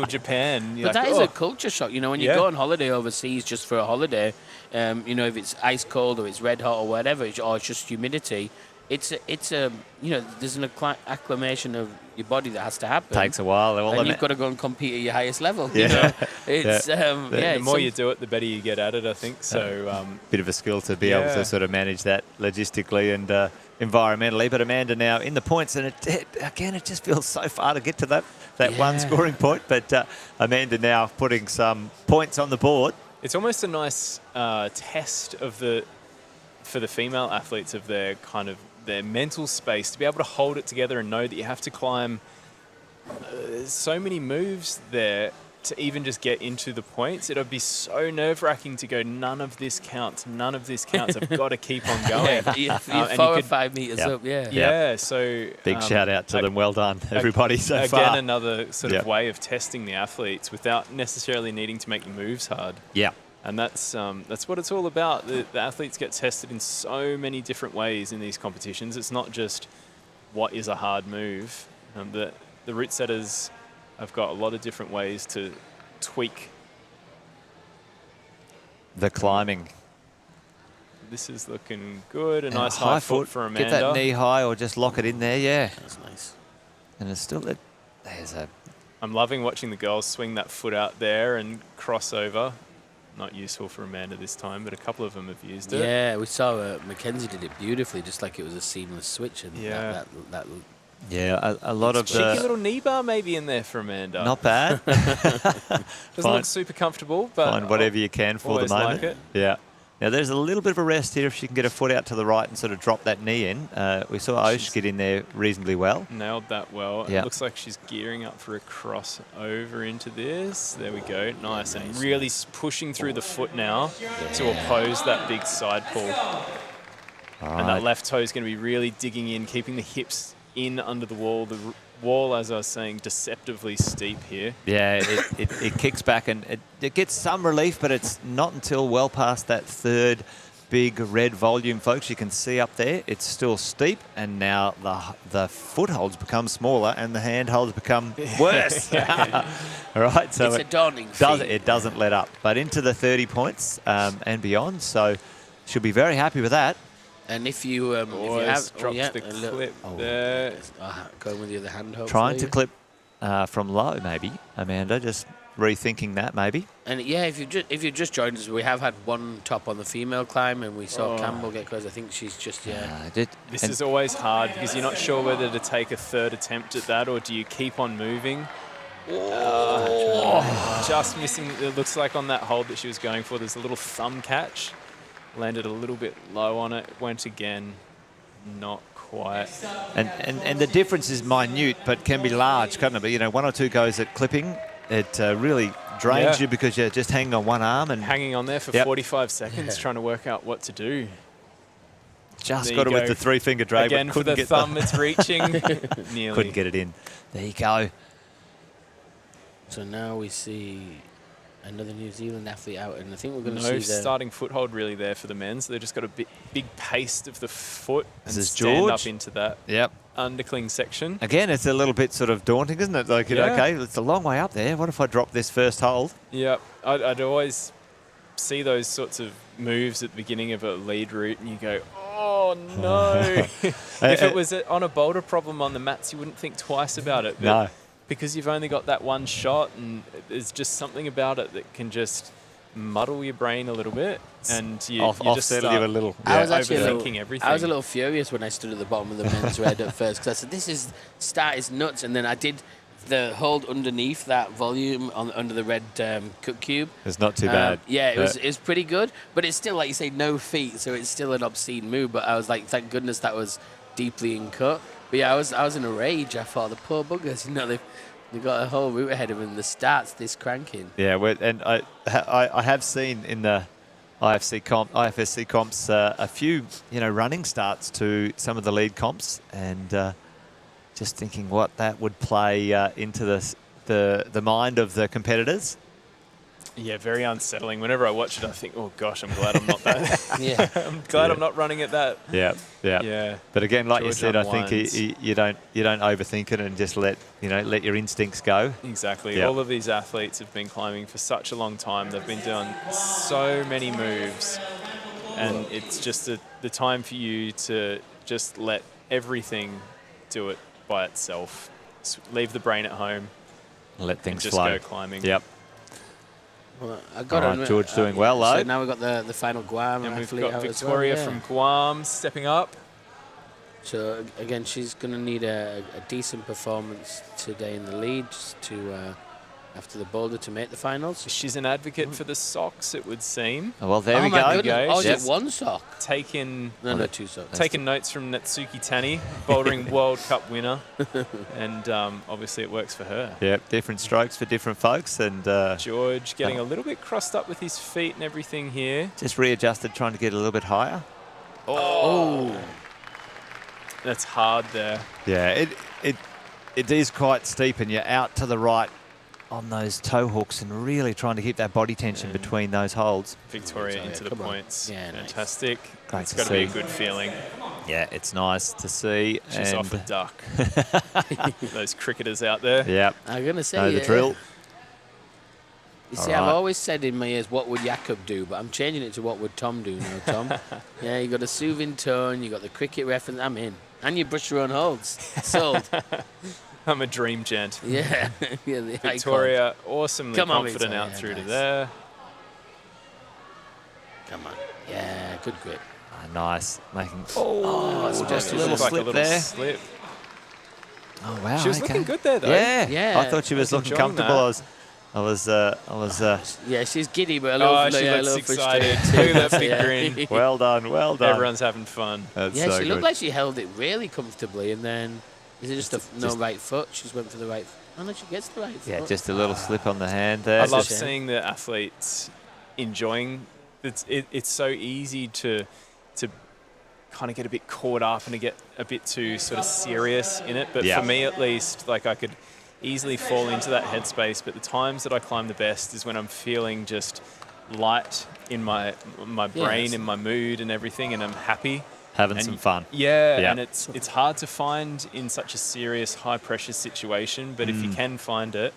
Japan. You're But like, that is a culture shock. When you Yeah. go on holiday overseas just for a holiday, if it's ice cold or it's red hot or whatever, or it's just humidity, it's a there's an acclimation of your body that has to happen. Takes a while. And you've got to go and compete at your highest level. Yeah. It's the more you do it, the better you get at it, I think. So bit of a skill to be able to sort of manage that logistically and environmentally. But Amanda now in the points, and it just feels so far to get to that one scoring point. But Amanda now putting some points on the board. it's almost a nice test for the female athletes of their mental space to be able to hold it together and know that you have to climb so many moves there to even just get into the points. It would be so nerve-wracking to go, none of this counts. I've got to keep on going. You're 4 or 5 meters up, So Big shout out to them. Well done, everybody, so far. Again, another sort of way of testing the athletes without necessarily needing to make the moves hard. Yeah. And that's what it's all about. The athletes get tested in so many different ways in these competitions. It's not just what is a hard move. The route setters have got a lot of different ways to tweak. The climbing. This is looking good. A nice high foot for Amanda. Get that knee high or just lock it in there, yeah. That's nice. And it's still, there's a... I'm loving watching the girls swing that foot out there and cross over. Not useful for Amanda this time, but a couple of them have used it. Yeah, we saw Mackenzie did it beautifully, just like it was a seamless switch. And Yeah. that Yeah, a lot of cheeky little knee bar maybe in there for Amanda. Not bad. Doesn't look super comfortable, but Find whatever you can for the always moment. like it. Yeah. Now, there's a little bit of a rest here if she can get her foot out to the right and sort of drop that knee in. We saw Osh get in there reasonably well. Nailed that well. Yeah. It looks like she's gearing up for a cross over into this. There we go. Nice. And really pushing through the foot now to oppose that big side pull. All And right. that left toe is going to be really digging in, keeping the hips in under the wall. The wall, as I was saying, deceptively steep here. Yeah, it kicks back and it gets some relief, but it's not until well past that third big red volume, folks. You can see up there, it's still steep, and now the footholds become smaller and the handholds become worse. All right, so it's a daunting feat. it doesn't let up, but into the 30 points and beyond. So she'll be very happy with that. And if you Always have dropped the clip there. going with the other hand, hopefully. Trying to clip from low, maybe, Amanda. Just rethinking that, maybe. And yeah, if you just joined us, we have had one top on the female climb, and we saw Campbell get close. I think she's just This is always hard because you're not sure whether to take a third attempt at that or do you keep on moving. Just missing, it looks like on that hold that she was going for, there's a little thumb catch. Landed a little bit low on it, went again, not quite. And the difference is minute, but can be large, can't it? But, one or two goes at clipping, it really drains you because you're just hanging on one arm. And hanging on there for 45 seconds trying to work out what to do. just There got it you with go. the three-finger drag. Again but for couldn't the get thumb, it's reaching. Nearly. Couldn't get it in. There you go. So now we see another New Zealand athlete out, and I think we're going to No see the starting foothold really there for the men. So they've just got a big paste of the foot and This is stand George. up into that Yep. undercling section. Again, it's a little bit sort of daunting, isn't it? Like, Yeah. okay, it's a long way up there. What if I drop this first hold? Yeah, I'd always see those sorts of moves at the beginning of a lead route and you go, oh no. If it was on a boulder problem on the mats, you wouldn't think twice about it. But No. because you've only got that one shot and there's just something about it that can just muddle your brain a little bit and you just Offset start you a little. I was actually overthinking everything. I was a little furious when I stood at the bottom of the men's red at first because I said, this start is nuts, and then I did the hold underneath that volume under the red cut cube. It's not too bad. Yeah, it was pretty good, but it's still, like you say, no feet, so it's still an obscene move. But I was like, thank goodness that was deeply in cut. But yeah, I was in a rage. I thought, the poor buggers, they've got a whole route ahead of them. The start's this cranking. Yeah, and I have seen in the IFSC comps a few, running starts to some of the lead comps, and just thinking what that would play into the mind of the competitors. Yeah, very unsettling. Whenever I watch it, I think, oh gosh, I'm glad I'm not that. Yeah. I'm glad I'm not running at that. Yeah. But again, like you George said, I unwinds. think you don't overthink it and just let your instincts go. Exactly. Yep. All of these athletes have been climbing for such a long time. They've been doing so many moves, and it's just the time for you to just let everything do it by itself. Leave the brain at home. Let And things just flow. go climbing. Yep. Well, I got All right, George doing well, though. So now we've got the final Guam And we've athlete got out as well, Victoria yeah. from Guam stepping up. So again, she's going to need a decent performance today in the lead just to after the Boulder to make the finals. She's an advocate for the socks, it would seem. Oh, well, there oh we my go. goodness. Oh, is Yep. it one sock? Taking No, two socks. taking notes from Natsuki Tani, bouldering World Cup winner, and obviously it works for her. Yep, different strokes for different folks, and George getting a little bit crossed up with his feet and everything here. just readjusted, trying to get a little bit higher. Oh. That's hard there. Yeah, it is quite steep, and you're out to the right on those toe hooks and really trying to keep that body tension between those holds. Victoria into the come on. points. Yeah, nice. Fantastic. Great It's to got to be a see. good feeling. Yeah, it's nice to see. She's and off a duck. Those cricketers out there. Yep, I'm going to say know the drill. You see, All I've right. always said in my ears, what would Jakob do? But I'm changing it to what would Tom do now, Tom. Yeah, you got a soothing tone, you got the cricket reference, I'm in. And you brush your own holds. Sold. I'm a dream gent. Yeah. Yeah, the icon. Victoria, awesomely Come on, confident Victoria, out through to nice. there. Come on. Yeah, good grip. Nice, making. Oh, it's just a It little looked like slip a little there. slip. Oh wow, She was okay. looking good there, though. Yeah, Yeah. I thought she was I was looking enjoying comfortable. that. I was. Yeah, she's giddy, but a little, Oh, she yeah, a looks little excited. frustrated. Look at that big Yeah. grin. Well done, well done. Everyone's having fun. That's Yeah, so she good. looked like she held it really comfortably, and then is it just no just- right foot? She just went for the right. Oh no, she gets the right foot. Yeah, just a little slip on the hand there. I love shame. seeing the athletes enjoying. It's so easy to kind of get a bit caught up and to get a bit too sort of serious in it. But Yeah. for me, at least, like I could easily fall into that headspace. But the times that I climb the best is when I'm feeling just light in my brain, Yes. in my mood, and everything, and I'm happy. Having And some fun. Yeah, Yeah. and it's hard to find in such a serious, high-pressure situation, but if you can find it,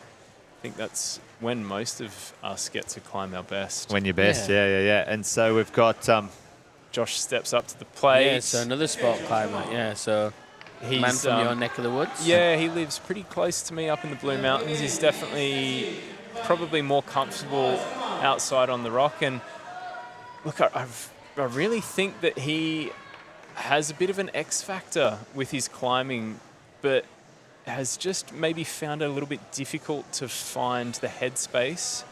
I think that's when most of us get to climb our best. When you're best, Yeah. yeah. And so we've got Josh steps up to the plate. Yeah, so another sport climber. Yeah, so He's, man from your neck of the woods. Yeah, he lives pretty close to me up in the Blue Mountains. He's definitely probably more comfortable outside on the rock. And look, I really think that he has a bit of an X factor with his climbing, but has just maybe found it a little bit difficult to find the headspace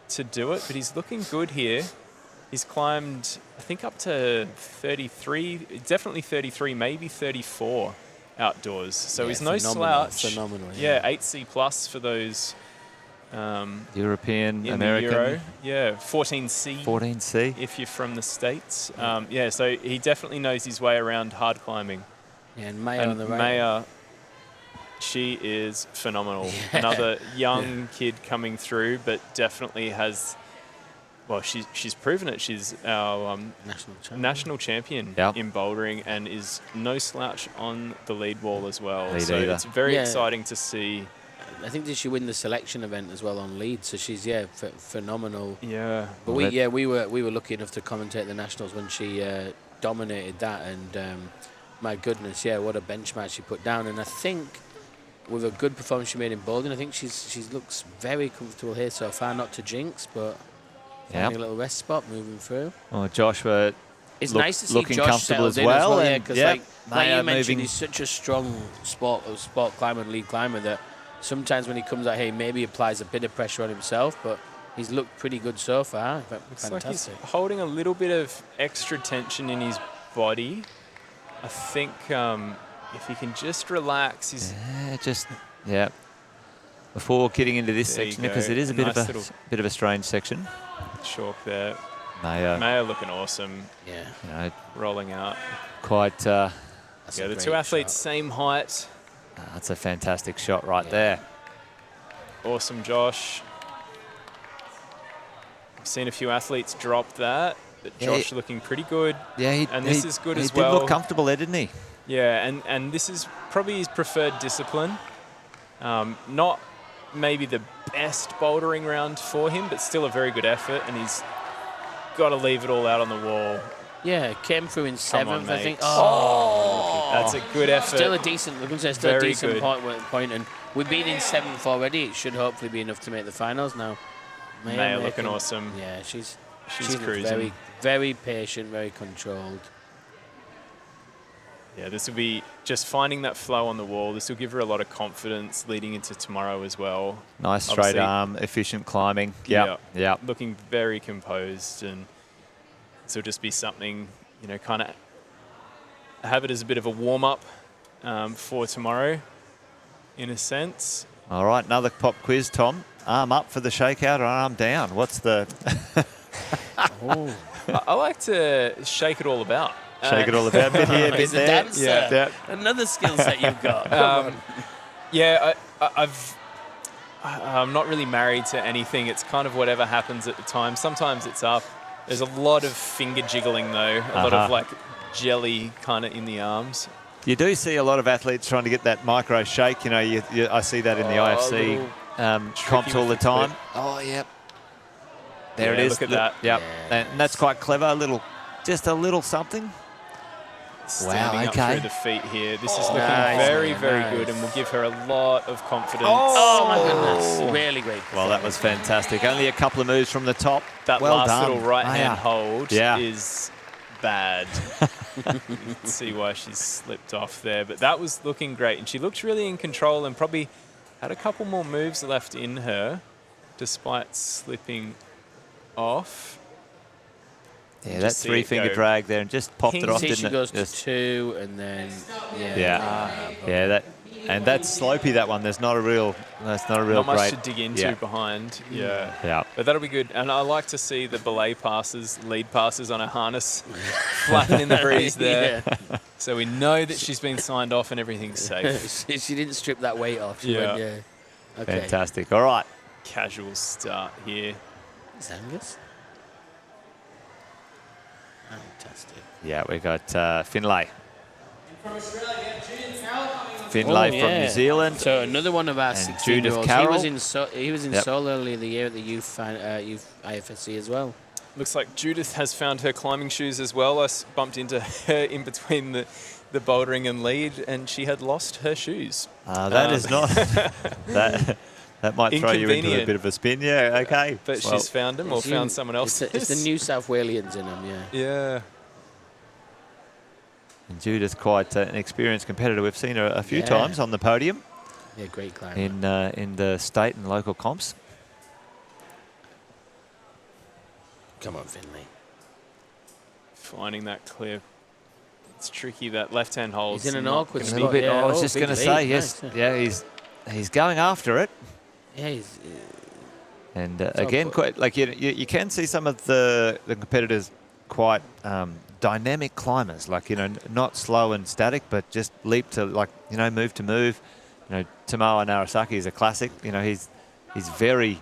to do it. But he's looking good here. He's climbed, I think, up to 33, definitely 33, maybe 34 outdoors. So Yeah, he's no phenomenal, slouch. phenomenal, Yeah, yeah. 8C plus for those European, in American, the Euro. Yeah, 14C 14C. if you're from the States. Yeah, so he definitely knows his way around hard climbing. Yeah, and Maya on And the right. Maya, she is phenomenal. Another young kid coming through, but definitely has. Well, she's proven it. She's our National champion. national champion Yep. in bouldering and is no slouch on the lead wall as well. Lead so either. it's very Yeah. exciting to see. I think did she win the selection event as well on lead? So she's phenomenal. Yeah. But Well, we were lucky enough to commentate the nationals when she dominated that, and my goodness, yeah, what a benchmark she put down. And I think with a good performance she made in bouldering, I think she's looks very comfortable here so far. Not to jinx, but finding a little rest spot moving through. Oh, Joshua It's look- nice to see looking Josh comfortable settled as in well, yeah, and because yep, like Maya you mentioned, moving- he's such a strong sport climber, lead climber that sometimes when he comes out here, he maybe applies a bit of pressure on himself, but he's looked pretty good so far. Looks like he's Fantastic. holding a little bit of extra tension in his body. I think if he can just relax, he's yeah. Before getting into this There you section, because go. it is a Nice bit little- of a strange section. chalk there. Mayo looking awesome. Yeah. You know, Rolling out. quite. That's Yeah, a the great two athletes, shot. same height. That's a fantastic shot right there. Awesome, Josh. I've seen a few athletes drop that, but Yeah, Josh looking pretty good. Yeah, And this is good as He did well. look comfortable there, didn't he? Yeah, and this is probably his preferred discipline. Not maybe the best bouldering round for him, but still a very good effort, and he's got to leave it all out on the wall. Yeah, came through in Come on, 7th, I mate. think. That's a good effort. Still a decent, I can say, still a Very decent good. point, and we've been in 7th already. It should hopefully be enough to make the finals now. Mayo looking awesome. Yeah, she's cruising. very, very patient, very controlled. Yeah, this will be just finding that flow on the wall. This will give her a lot of confidence leading into tomorrow as well. Nice straight Obviously- arm, efficient climbing. Yeah. Looking very composed, and this will just be something, kind of have it as a bit of a warm-up for tomorrow, in a sense. All right, another pop quiz, Tom. Arm up for the shakeout or arm down? What's the I like to shake it all about. shake it all about? Bit here, bit He's a there. dancer. Yeah. Another skill set you've got. Come on. Yeah, I'm not really married to anything. It's kind of whatever happens at the time. Sometimes it's up. There's a lot of finger jiggling, though. A lot of, like, jelly kind of in the arms. You do see a lot of athletes trying to get that micro shake. I see that in the IFC comps all the with the time. clip. Oh, yep. There Yeah, it is. look at that. Yep. Yeah. And that's quite clever. Just a little something. Standing okay. up through the feet here. This is looking Nice, very, man, very nice. good, and will give her a lot of confidence. Oh, my goodness. Really great. Well, that was fantastic. Only a couple of moves from the top. That well last done. little right-hand hold Yeah. is bad. You can see why she's slipped off there. But that was looking great, and she looked really in control and probably had a couple more moves left in her, despite slipping off. Yeah, that Just see it three-finger go. drag there and just popped it off, See, didn't she it? goes to Just- 2 and then, Yeah, that's slopey. That one. That's not a real Not much great. to dig into Yeah. behind. Yeah. Yeah. But that'll be good. And I like to see the belay passes, lead passes on a harness flapping in the breeze there. Yeah. So we know that she's been signed off and everything's safe. she didn't strip that weight off. She Yeah. went, yeah. Okay. Fantastic. All right. Casual start here. Is Angus? Fantastic. Yeah, we got Finlay. From Australia, we have Judith Carroll coming on. Finlay Oh, from yeah. New Zealand. So another one of our And 16-year-olds. Judith He was in Yep. Seoul earlier the year at the youth IFSC as well. Looks like Judith has found her climbing shoes as well. I bumped into her in between the bouldering and lead, and she had lost her shoes. That is not. that might throw you into a Inconvenient. bit of a spin. Yeah. Okay. But Well, she's found them or It's found in- someone else. It's the New South Walians in them, yeah. Yeah. and Judith, quite an experienced competitor. We've seen her a few Yeah. times on the podium Yeah, great climber. in the state and local comps. Come on, Finlay. Finding that clear. It's tricky, that left-hand hold. He's in an awkward A spot. little bit. yeah. I was Oh, just big going to lead, say yes. nice, Yeah, he's going after it. Yeah, he's, And all again, good. quite like you can see some of the competitors quite dynamic climbers, like not slow and static, but just leap to move to move. Tomoa Narasaki is a classic. He's very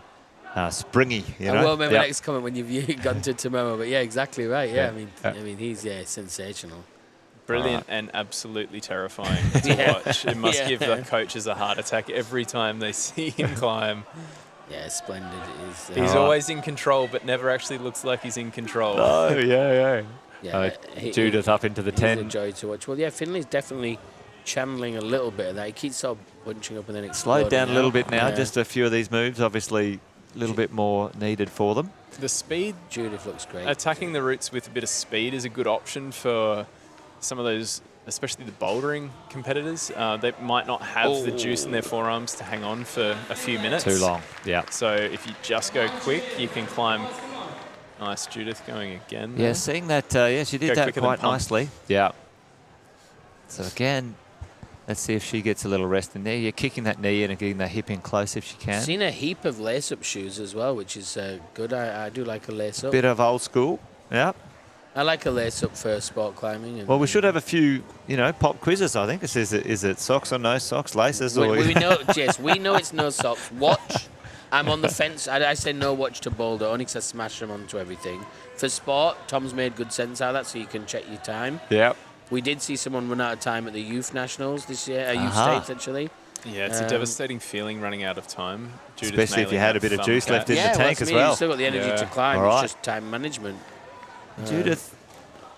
springy. I will remember Yep. next comment when you've gone to Tomoa, but yeah, exactly right. Yeah, Yeah. I mean, he's sensational. Brilliant and absolutely terrifying to Yeah. watch. It must Yeah. give the coaches a heart attack every time they see him climb. Yeah, splendid. He's Alright. always in control, but never actually looks like he's in control. Oh yeah. Yeah, Judith up into the he's a 10. joy to watch. Well, yeah, Finley's definitely channeling a little bit of that. He keeps sort of bunching up and then exploding. Slowed down a little out. bit now. Yeah. Just a few of these moves, obviously, a little bit more needed for them. The speed, Judith looks great. attacking the roots with a bit of speed is a good option for some of those, especially the bouldering competitors. They might not have the juice in their forearms to hang on for a few minutes. Too long. Yeah. So if you just go quick, you can climb. Nice, Judith going again. Yeah, there. seeing that, she did Go that quicker than quite pump. nicely. Yeah. So again, Let's see if she gets a little rest in there. You're kicking that knee in and getting that hip in close if she can. Seen a heap of lace-up shoes as well, which is good. I do like a lace-up. Bit of old school. Yeah. I like a lace-up for sport climbing. And, Well, we should have a few, pop quizzes, I think. Is it socks or no socks, laces? Or we know, Jess, we know it's no socks. Watch. I'm on the fence. I say no watch to Boulder, only because I smash them onto everything. For sport, Tom's made good sense out of that, so you can check your time. Yep. We did see someone run out of time at the Youth Nationals this year, Youth States, actually. Yeah, it's a devastating feeling running out of time. Especially if you had a bit of juice left in the tank as well. You've still got the energy to climb. All right. It's just time management. Judith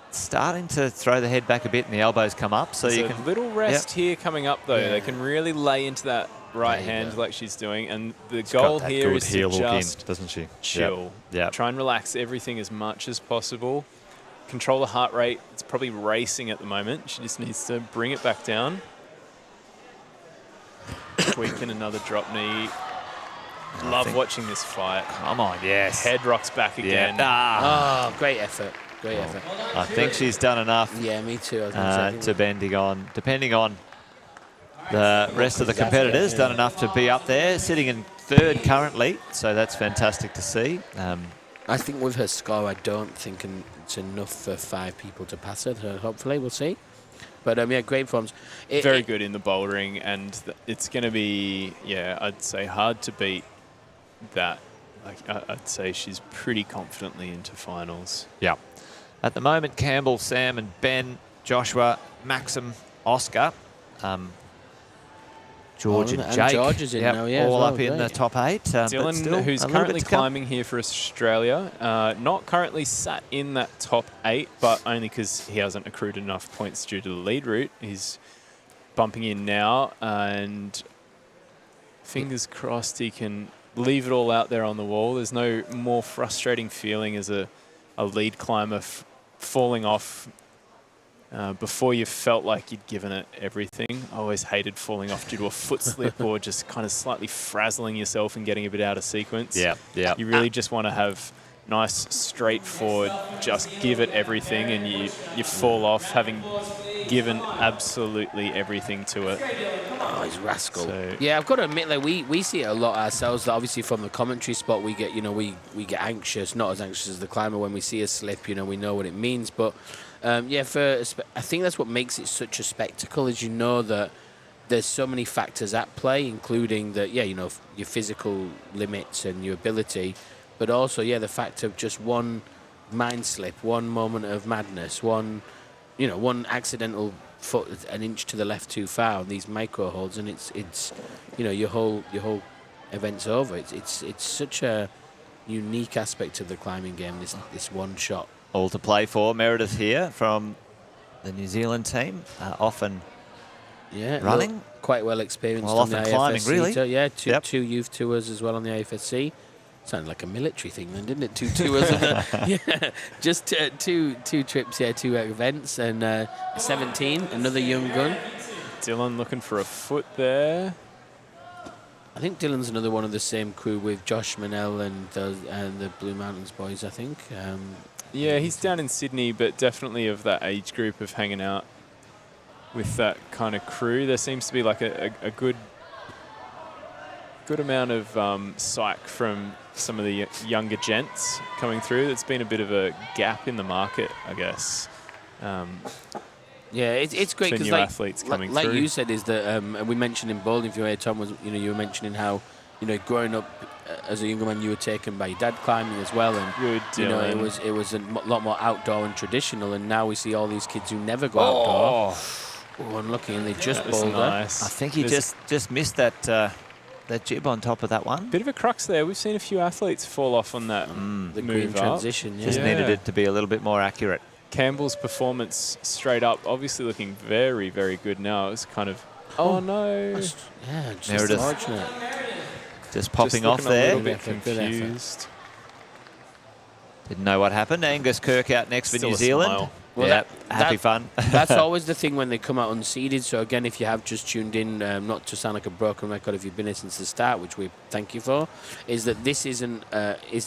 starting to throw the head back a bit and the elbows come up. So There's you a can little rest here coming up, though. Yeah. They can really lay into that right hand go. like she's doing. And the She's goal got that here good is to heel hook in, just doesn't she? chill. Yep. Try and relax everything as much as possible. Control the heart rate. It's probably racing at the moment. She just needs to bring it back down. Tweaking another drop knee. Love watching this fight. Come on, yes. Head rocks back again. Oh, great effort. Great effort. I think she's done enough Yeah, me too. I think to depending on the rest of the competitors, done enough to be up there, sitting in third currently. So that's fantastic to see. I think with her score, I don't think it's enough for 5 people to pass her. Hopefully, we'll see. But yeah, great forms. Very good in the bouldering, and it's going to be, I'd say hard to beat that. Like I'd say she's pretty confidently into finals. Yeah. At the moment, Campbell, Sam and Ben, Joshua, Maxim, Oscar, George and Jake. George is in now, yeah, all as well, up in the great. top 8. Dylan, who's currently climbing here for Australia, not currently sat in that top 8, but only because he hasn't accrued enough points due to the lead route. He's bumping in now, and fingers crossed he can leave it all out there on the wall. There's no more frustrating feeling as a lead climber falling off before you felt like you'd given it everything. I always hated falling off due to a foot slip or just kind of slightly frazzling yourself and getting a bit out of sequence. Yeah. You really just want to have nice, straightforward, just give it everything, and you fall off having given absolutely everything to it. Oh, he's rascal. So Yeah, I've got to admit, like we see it a lot ourselves. That obviously from the commentary spot, we get we get anxious, not as anxious as the climber when we see a slip. We know what it means, but I think that's what makes it such a spectacle. Is that there's so many factors at play, including that your physical limits and your ability, but also the fact of just one mind slip, one moment of madness, one accidental foot an inch to the left too far on these micro holds, and it's your whole event's over. It's such a unique aspect of the climbing game. This one shot. All to play for. Meredith here from the New Zealand team, often running. Quite well experienced Well, on the often climbing, IFSC really. tour. Yeah, Yep. two youth tours as well on the IFSC. Sounded like a military thing then, didn't it? 2 tours of the, just two trips, 2 events, and 17, another young gun. Dylan looking for a foot there. I think Dylan's another one of the same crew with Josh Manel and the Blue Mountains boys, I think. Yeah, he's down in Sydney, but definitely of that age group of hanging out with that kind of crew. There seems to be like a good amount of psych from some of the younger gents coming through. There's been a bit of a gap in the market, I guess. Yeah, it's great for because new athletes coming through. like you said, is that and we mentioned in bowling, if you heard Tom, was you were mentioning how growing up as a younger man you were taken by your dad climbing as well, and Good, Dylan. it was a lot more outdoor and traditional, and now we see all these kids who never go outdoor. Oh, unlucky, and they just That was bowled nice. I think he just missed that jib on top of that one. Bit of a crux there. We've seen a few athletes fall off on that the green move up. transition. Just needed it to be a little bit more accurate. Campbell's performance straight up, obviously looking very, very good now. It's kind of, oh no. Just Meredith. unfortunate. Just popping Just off looking a there. little bit Good effort, good effort. confused. Didn't know what happened. Angus Kirk out next for Still New a Zealand. smile. Well, yeah, that- happy fun. That's always the thing when they come out unseeded. So again, if you have just tuned in, not to sound like a broken record, if you've been here since the start, which we thank you for, is that this is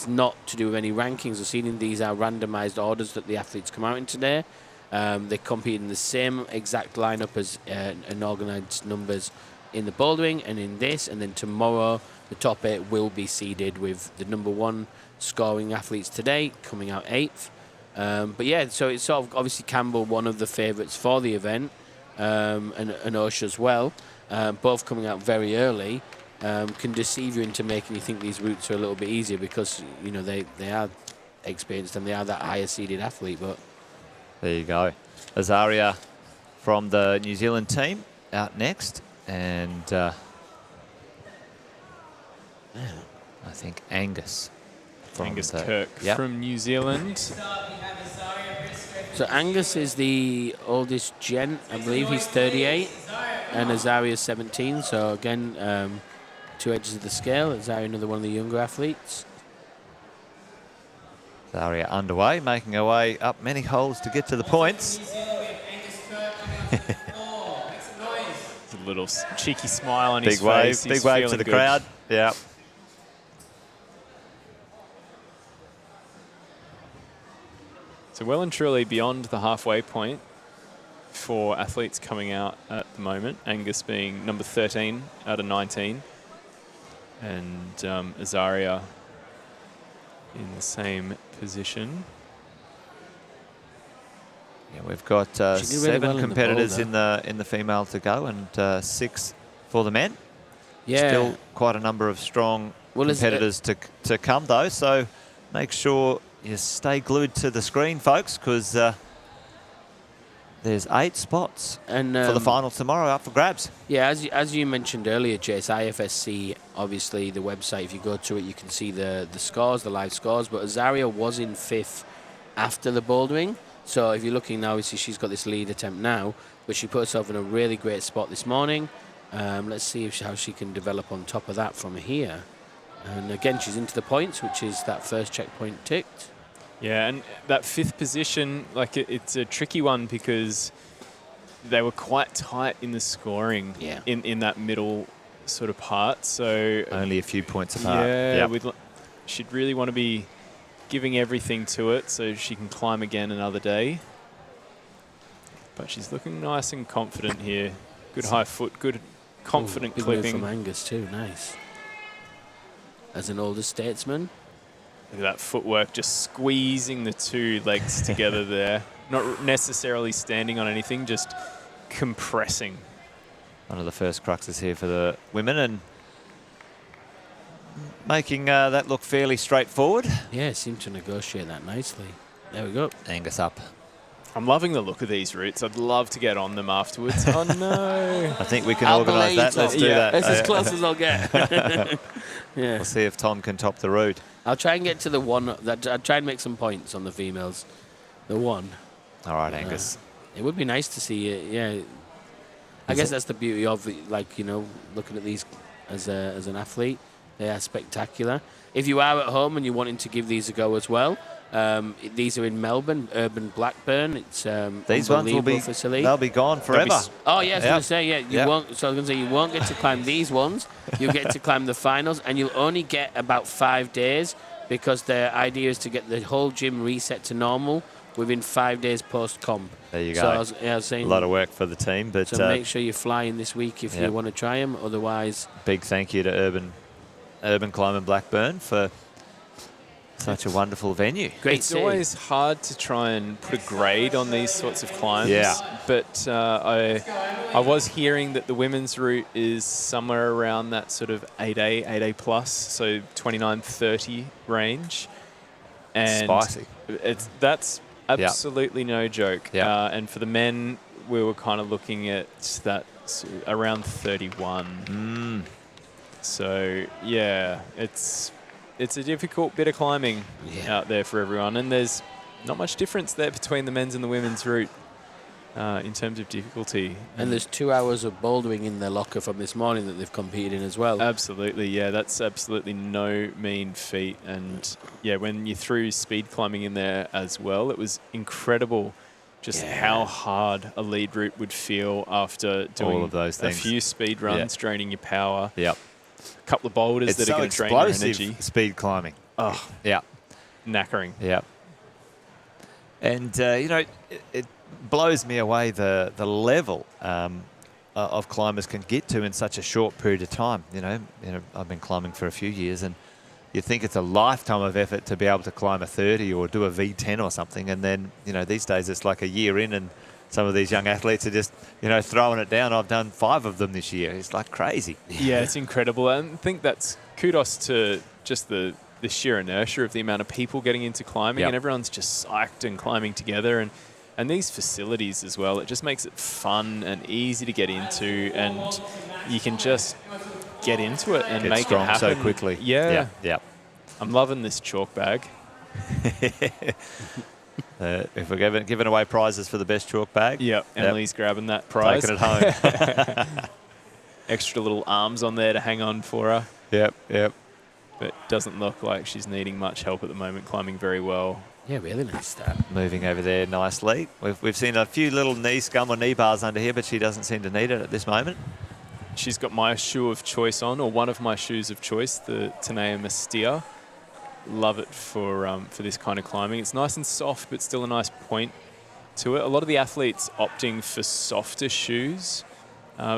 not to do with any rankings or seeding. These are randomised orders that the athletes come out in today. They compete in the same exact lineup as an organised numbers in the bouldering and in this. And then tomorrow, the top 8 will be seeded with the number 1 scoring athletes today coming out 8th. But yeah, so it's sort of obviously Campbell, one of the favourites for the event, and Osha as well, both coming out very early, can deceive you into making you think these routes are a little bit easier because, you know, they are experienced and they are that higher seeded athlete. But there you go. Azaria from the New Zealand team out next. And I think Angus. Angus Kirk from New Zealand. So Angus is the oldest gent. I believe he's 38 and Azaria is 17. So again, 2 edges of the scale. Azaria, another one of the younger athletes. Azaria underway, making her way up many holes to get to the points. A little cheeky smile on his face. Big wave to the crowd. Yeah. So well and truly beyond the halfway point for athletes coming out at the moment. Angus being number 13 out of 19. And Azaria in the same position. Yeah, we've got 7 competitors in the female to go and 6 for the men. Yeah. Still quite a number of strong competitors to come though. So make sure you stay glued to the screen, folks, because there's 8 spots for the final tomorrow up for grabs. Yeah, as you mentioned earlier, Chase, IFSC, obviously the website, if you go to it, you can see the scores, the live scores. But Azaria was in 5th after the bouldering. So if you're looking now, obviously she's got this lead attempt now, but she put herself in a really great spot this morning. Let's see how she can develop on top of that from here. And again, she's into the points, which is that first checkpoint ticked. Yeah, and that 5th position, like it's a tricky one because they were quite tight in the scoring in that middle sort of part. So only a few points apart. Yeah, she'd really want to be giving everything to it so she can climb again another day. But she's looking nice and confident here. Good high foot, good confident clipping. From Angus too, nice. As an older statesman. Look at that footwork, just squeezing the 2 legs together there. Not necessarily standing on anything, just compressing. One of the first cruxes here for the women and making that look fairly straightforward. Yeah, seemed to negotiate that nicely. There we go. Angus up. I'm loving the look of these routes. I'd love to get on them afterwards. Oh, no. I think we can organise that. Let's do that. That's as close as I'll get. Yeah. We'll see if Tom can top the route. I'll try and get to the 1. I'll try and make some points on the females. The 1. All right, Angus. It would be nice to see it, yeah. I guess that's the beauty of it, like, you know, looking at these as an athlete. They are spectacular. If you are at home and you're wanting to give these a go as well, these are in Melbourne, Urban Blackburn. It's these ones will be facility. They'll be gone forever. Oh yeah, I was going to say you won't. So I was going to say you won't get to climb these ones. You'll get to climb the finals, and you'll only get about 5 days because the idea is to get the whole gym reset to normal within 5 days post comp. There you go. So I was saying a lot of work for the team, but so make sure you fly in this week if you want to try them. Otherwise, big thank you to Urban Climb in Blackburn for such a wonderful venue. Great. It's always hard to try and put a grade on these sorts of climbs. Yeah. But I was hearing that the women's route is somewhere around that sort of 8A plus, so 29-30 range. And spicy. That's absolutely no joke. Yeah. And for the men, we were kind of looking at that around 31. So, yeah, it's a difficult bit of climbing out there for everyone. And there's not much difference there between the men's and the women's route in terms of difficulty. And there's 2 hours of bouldering in their locker from this morning that they've competed in as well. Absolutely, yeah. That's absolutely no mean feat. And, yeah, when you threw speed climbing in there as well, it was incredible just how hard a lead route would feel after doing all of those things. A few speed runs, draining your power. Yep. A couple of boulders that are going to drain your energy. Speed climbing. Oh, yeah, knackering. Yeah. And you know, blows me away the level of climbers can get to in such a short period of time. You know, I've been climbing for a few years, and you think it's a lifetime of effort to be able to climb a 30 or do a V10 or something, and then, you know, these days it's like a year in, and some of these young athletes are just, you know, throwing it down. I've done 5 of them this year. It's like crazy. Yeah, it's incredible. And I think that's kudos to just the sheer inertia of the amount of people getting into climbing, and everyone's just psyched and climbing together. And these facilities as well, it just makes it fun and easy to get into, and you can just get into it and make it happen so quickly. Yeah. Yeah. I'm loving this chalk bag. If we're giving away prizes for the best chalk bag. Yep, Emily's grabbing that prize. Taking it home. Extra little arms on there to hang on for her. Yep. But doesn't look like she's needing much help at the moment, climbing very well. Yeah, really nice start. Moving over there nicely. We've seen a few little knee scum or knee bars under here, but she doesn't seem to need it at this moment. She's got my shoe of choice on, or one of my shoes of choice, the Tenea Mystia. Love it for this kind of climbing. It's nice and soft, but still a nice point to it. A lot of the athletes opting for softer shoes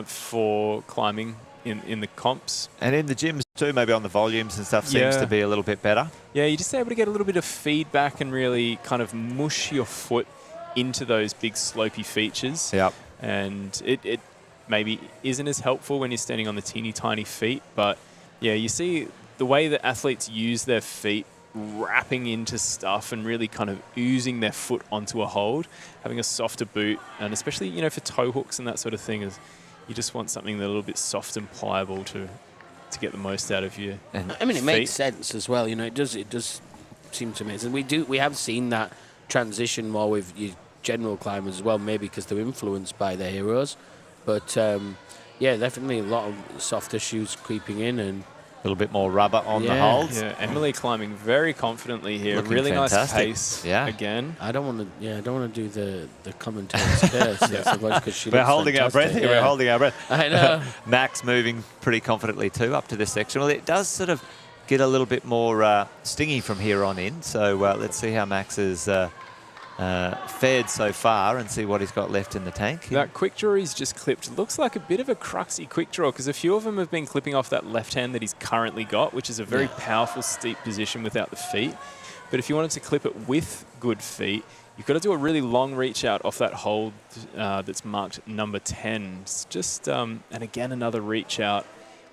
for climbing in the comps. And in the gyms too, maybe on the volumes and stuff, seems to be a little bit better. Yeah, you're just able to get a little bit of feedback and really kind of mush your foot into those big slopey features. Yep. And it maybe isn't as helpful when you're standing on the teeny tiny feet, but yeah, you see the way that athletes use their feet wrapping into stuff and really kind of oozing their foot onto a hold, having a softer boot, and especially, you know, for toe hooks and that sort of thing, is you just want something that's a little bit soft and pliable to get the most out of you. I mean, it makes sense as well. You know, it does seem to make sense. We have seen that transition more with your general climbers as well, maybe because they're influenced by their heroes. But yeah, definitely a lot of softer shoes creeping in and a little bit more rubber on the holds. Yeah, Emily climbing very confidently here. Looking really fantastic. Nice pace again. I don't want to do the commentator's curse. Because she We're holding our breath here. We're holding our breath. I know. Max moving pretty confidently too up to this section. Well, it does sort of get a little bit more stingy from here on in. So let's see how Max is fared so far and see what he's got left in the tank. That quick draw he's just clipped looks like a bit of a cruxy quick draw, because a few of them have been clipping off that left hand that he's currently got, which is a very powerful steep position without the feet. But if you wanted to clip it with good feet, you've got to do a really long reach out off that hold that's marked number 10. It's just, and again, another reach out.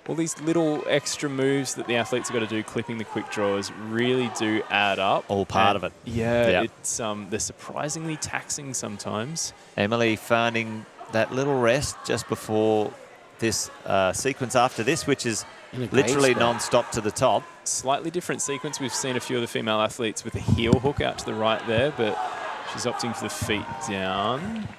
All these little extra moves that the athletes have got to do, clipping the quick draws, really do add up. All part of it. Yeah, it's they're surprisingly taxing sometimes. Emily finding that little rest just before this sequence after this, which is literally non-stop to the top. Slightly different sequence. We've seen a few of the female athletes with a heel hook out to the right there, but she's opting for the feet down.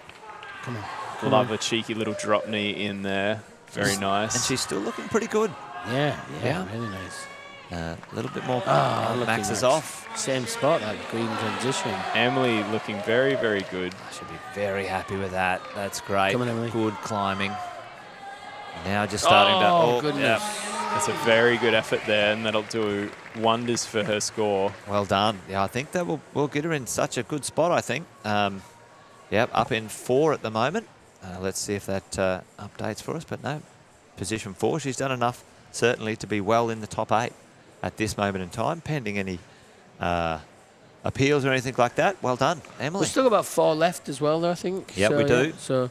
Come on. Love a cheeky little drop knee in there. Very nice. And she's still looking pretty good. Yeah, really nice. A little bit more. Max is off. Same spot, that green transition. Emily looking very, very good. I should be very happy with that. That's great. Come on, Emily. Good climbing. Now just starting to... Oh, goodness. That's a very good effort there, and that'll do wonders for her score. Well done. Yeah, I think that will get her in such a good spot, I think. Up in 4 at the moment. Let's see if that updates for us, but no. Position 4, she's done enough, certainly, to be well in the top 8 at this moment in time, pending any appeals or anything like that. Well done, Emily. We've still got about 4 left as well, though, I think. Yeah, we do. So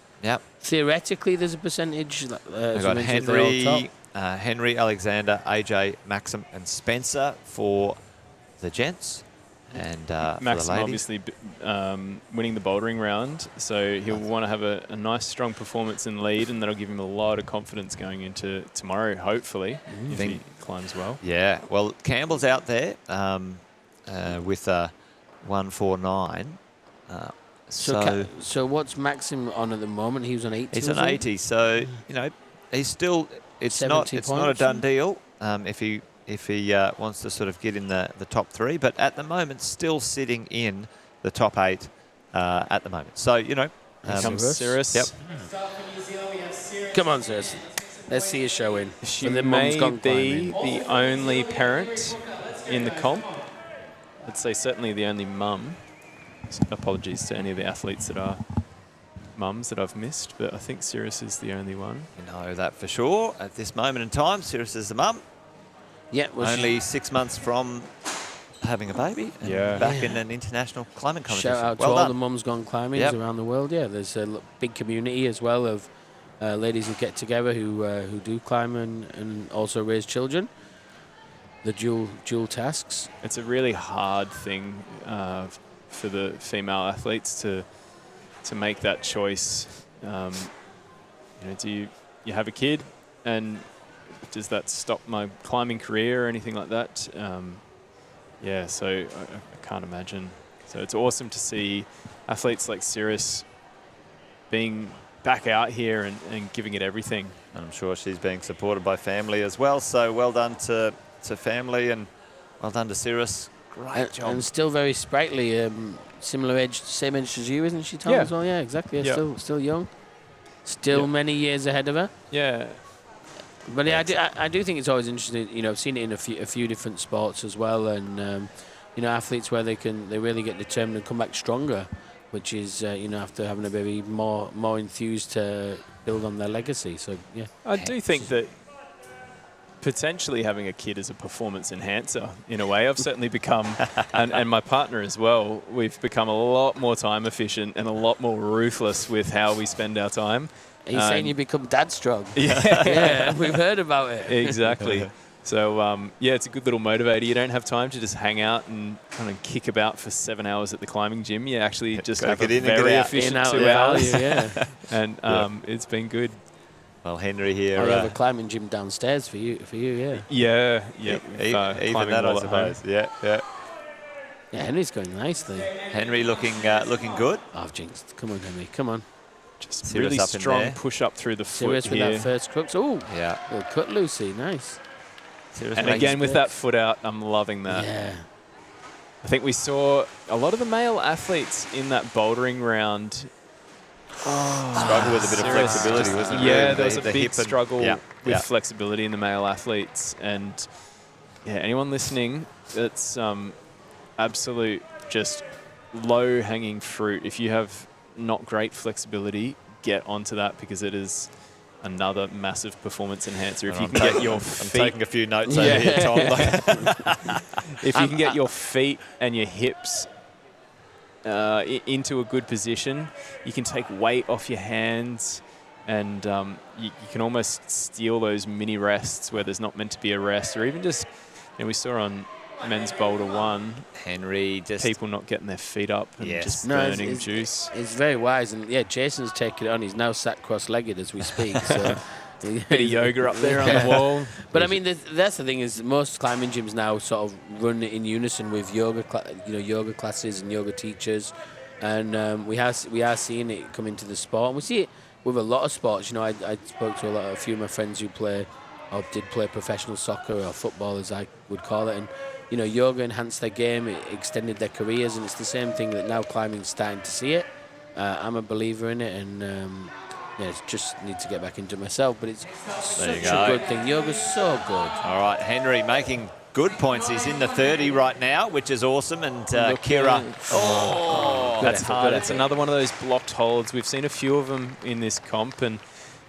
theoretically, there's a percentage. We've got Henry, Alexander, AJ, Maxim, and Spencer for the gents. And Maxim obviously winning the bouldering round, so he'll want to have a nice strong performance in lead, and that'll give him a lot of confidence going into tomorrow, hopefully, if he climbs well. Yeah, well, Campbell's out there with 149. So what's Maxim on at the moment? He was on 80. He's on 80, so you know he's still. It's not a done deal. If he wants to sort of get in the top 3, but at the moment still sitting in the top 8 at the moment. So, you know. Comes Cirrus. Yep. Come on, Cirrus. Let's see a show in. She may be the only parent in the comp. I'd say certainly the only mum. Apologies to any of the athletes that are mums that I've missed, but I think Cirrus is the only one. You know that for sure. At this moment in time, Cirrus is the mum. Yeah, well, Only 6 months from having a baby. And back in an international climbing competition. shout out to all the mums gone climbing around the world. Yeah, there's a big community as well of ladies who get together who do climb and also raise children. The dual tasks. It's a really hard thing for the female athletes to make that choice. Do you have a kid, and does that stop my climbing career or anything like that? So I can't imagine. So it's awesome to see athletes like Cirrus being back out here and giving it everything. And I'm sure she's being supported by family as well. So well done to family, and well done to Cirrus. Great job. And still very sprightly. Similar age, same age as you, isn't she, Tom? As well, yeah, exactly. Yeah. Still young. Still many years ahead of her. Yeah. But I do think it's always interesting. I've seen it in a few different sports as well, and athletes where they really get determined and come back stronger, which is after having a baby, more enthused to build on their legacy. So yeah, I do think that potentially having a kid is a performance enhancer in a way. I've certainly become, and my partner as well, we've become a lot more time efficient and a lot more ruthless with how we spend our time. Are you saying you become dad strong? Yeah. We've heard about it. Exactly. So, it's a good little motivator. You don't have time to just hang out and kind of kick about for 7 hours at the climbing gym. You actually just have a very efficient 2 hours. And it's been good. Well, Henry here. I have a climbing gym downstairs for you, Yeah. Even that, I suppose. Yeah. Yeah, Henry's going nicely. Henry looking good. Oh, I've jinxed. Come on, Henry. Come on. Just Cirrus really up in strong there. push up through the foot Cirrus here. with that first crux. Oh, Yeah. little cut, Lucy. Nice. Cirrus And makes again with that foot out, I'm loving that. Yeah. I think we saw a lot of the male athletes in that bouldering round struggle with a bit of Cirrus flexibility, wasn't it? Yeah, Really? there was a The big hip and- struggle Yeah. with Yeah. flexibility in the male athletes. And anyone listening, it's absolute just low-hanging fruit. If you have not great flexibility, get onto that, because it is another massive performance enhancer. If you can get your I'm feet, taking a few notes over here, Tom. if you can get your feet and your hips into a good position, you can take weight off your hands, and you can almost steal those mini rests where there's not meant to be a rest, or even just, we saw on men's Boulder 1, Henry just people not getting their feet up and just burning juice. It's very wise, and Jason's taken it on. He's now sat cross-legged as we speak. So Bit of yoga up there on the wall. But I mean, that's the thing, is most climbing gyms now sort of run in unison with yoga classes and yoga teachers, and we are seeing it come into the sport, and we see it with a lot of sports. I spoke to a few of my friends who did play professional soccer or football, as I would call it, and yoga enhanced their game, it extended their careers, and it's the same thing that now climbing's starting to see it. I'm a believer in it, and just need to get back into it myself, but it's such a good thing. Yoga's so good. All right, Henry making good points. He's in the 30 right now, which is awesome. And Kira. That's hard. It's another one of those blocked holds. We've seen a few of them in this comp, and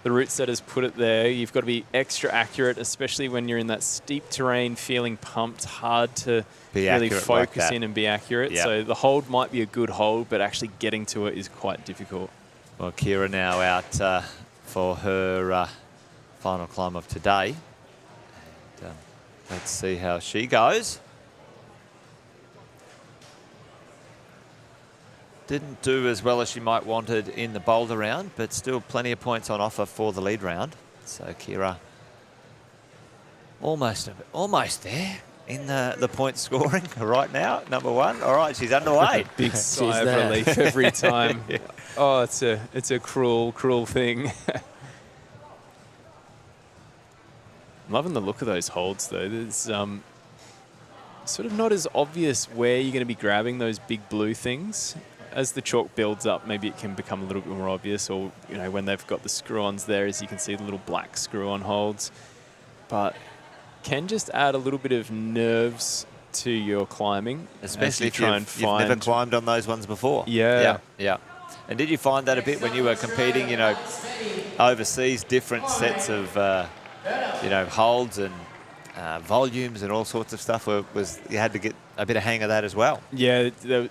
the route setters put it there. You've got to be extra accurate, especially when you're in that steep terrain, feeling pumped, hard to really focus in and be accurate. Yep. So the hold might be a good hold, but actually getting to it is quite difficult. Well, Kira now out for her final climb of today. And, let's see how she goes. Didn't do as well as she might wanted in the Boulder round, but still plenty of points on offer for the lead round. So Kira almost there in the point scoring right now, number one. All right, she's underway. Big sigh of relief every time. Yeah. Oh, it's a cruel, cruel thing. I'm loving the look of those holds, though. There's sort of not as obvious where you're going to be grabbing those big blue things. As the chalk builds up, maybe it can become a little bit more obvious, or when they've got the screw-ons there, as you can see the little black screw-on holds. But can just add a little bit of nerves to your climbing, especially if you've never climbed on those ones before. Yeah. And did you find that a bit when you were competing, overseas, different sets of, holds and volumes and all sorts of stuff? You had to get a bit of hang of that as well? Yeah,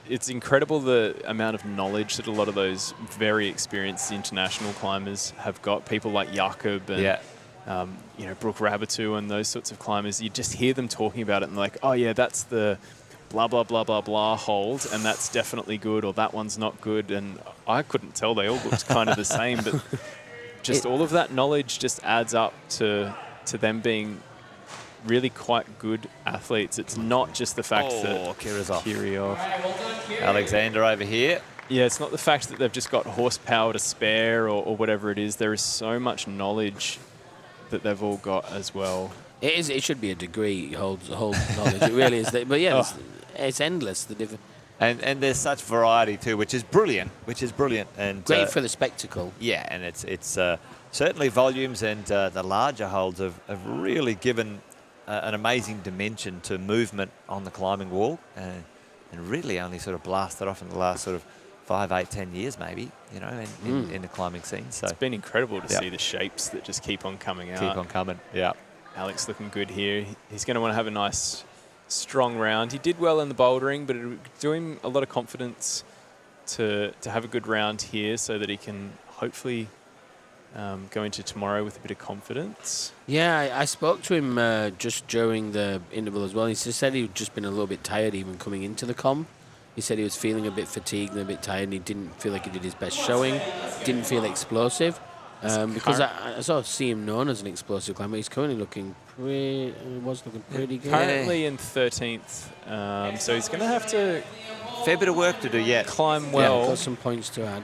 it's incredible the amount of knowledge that a lot of those very experienced international climbers have got. People like Jakob and Brooke Rabatou and those sorts of climbers. You just hear them talking about it and like, oh yeah, that's the blah, blah, blah, blah, blah hold, and that's definitely good, or that one's not good. And I couldn't tell. They all looked kind of the same, but just all of that knowledge just adds up to them being really quite good athletes. It's not just the fact that Kira's off. Kirioff. Alexander over here. Yeah, it's not the fact that they've just got horsepower to spare or whatever it is. There is so much knowledge that they've all got as well. It should be a degree holds knowledge. It really is. But yeah, it's endless. And there's such variety too, which is brilliant. And great for the spectacle. Yeah, and it's certainly volumes and the larger holds have really given an amazing dimension to movement on the climbing wall, and really only sort of blasted off in the last sort of 5, 8, 10 years maybe, in the climbing scene. So it's been incredible to see the shapes that just keep on coming out. Keep on coming, yeah. Alex looking good here. He's going to want to have a nice, strong round. He did well in the bouldering, but it would do him a lot of confidence to have a good round here so that he can hopefully go into tomorrow with a bit of confidence. Yeah, I spoke to him just during the interval as well. He just said he'd just been a little bit tired even coming into the comp. He said he was feeling a bit fatigued and a bit tired, and he didn't feel like he did his best showing, didn't feel explosive. Because I sort of see him known as an explosive climber. He's currently looking pretty good. Currently in 13th, so he's going to have to fair bit of work to do yet. Climb well. Yeah, got some points to add.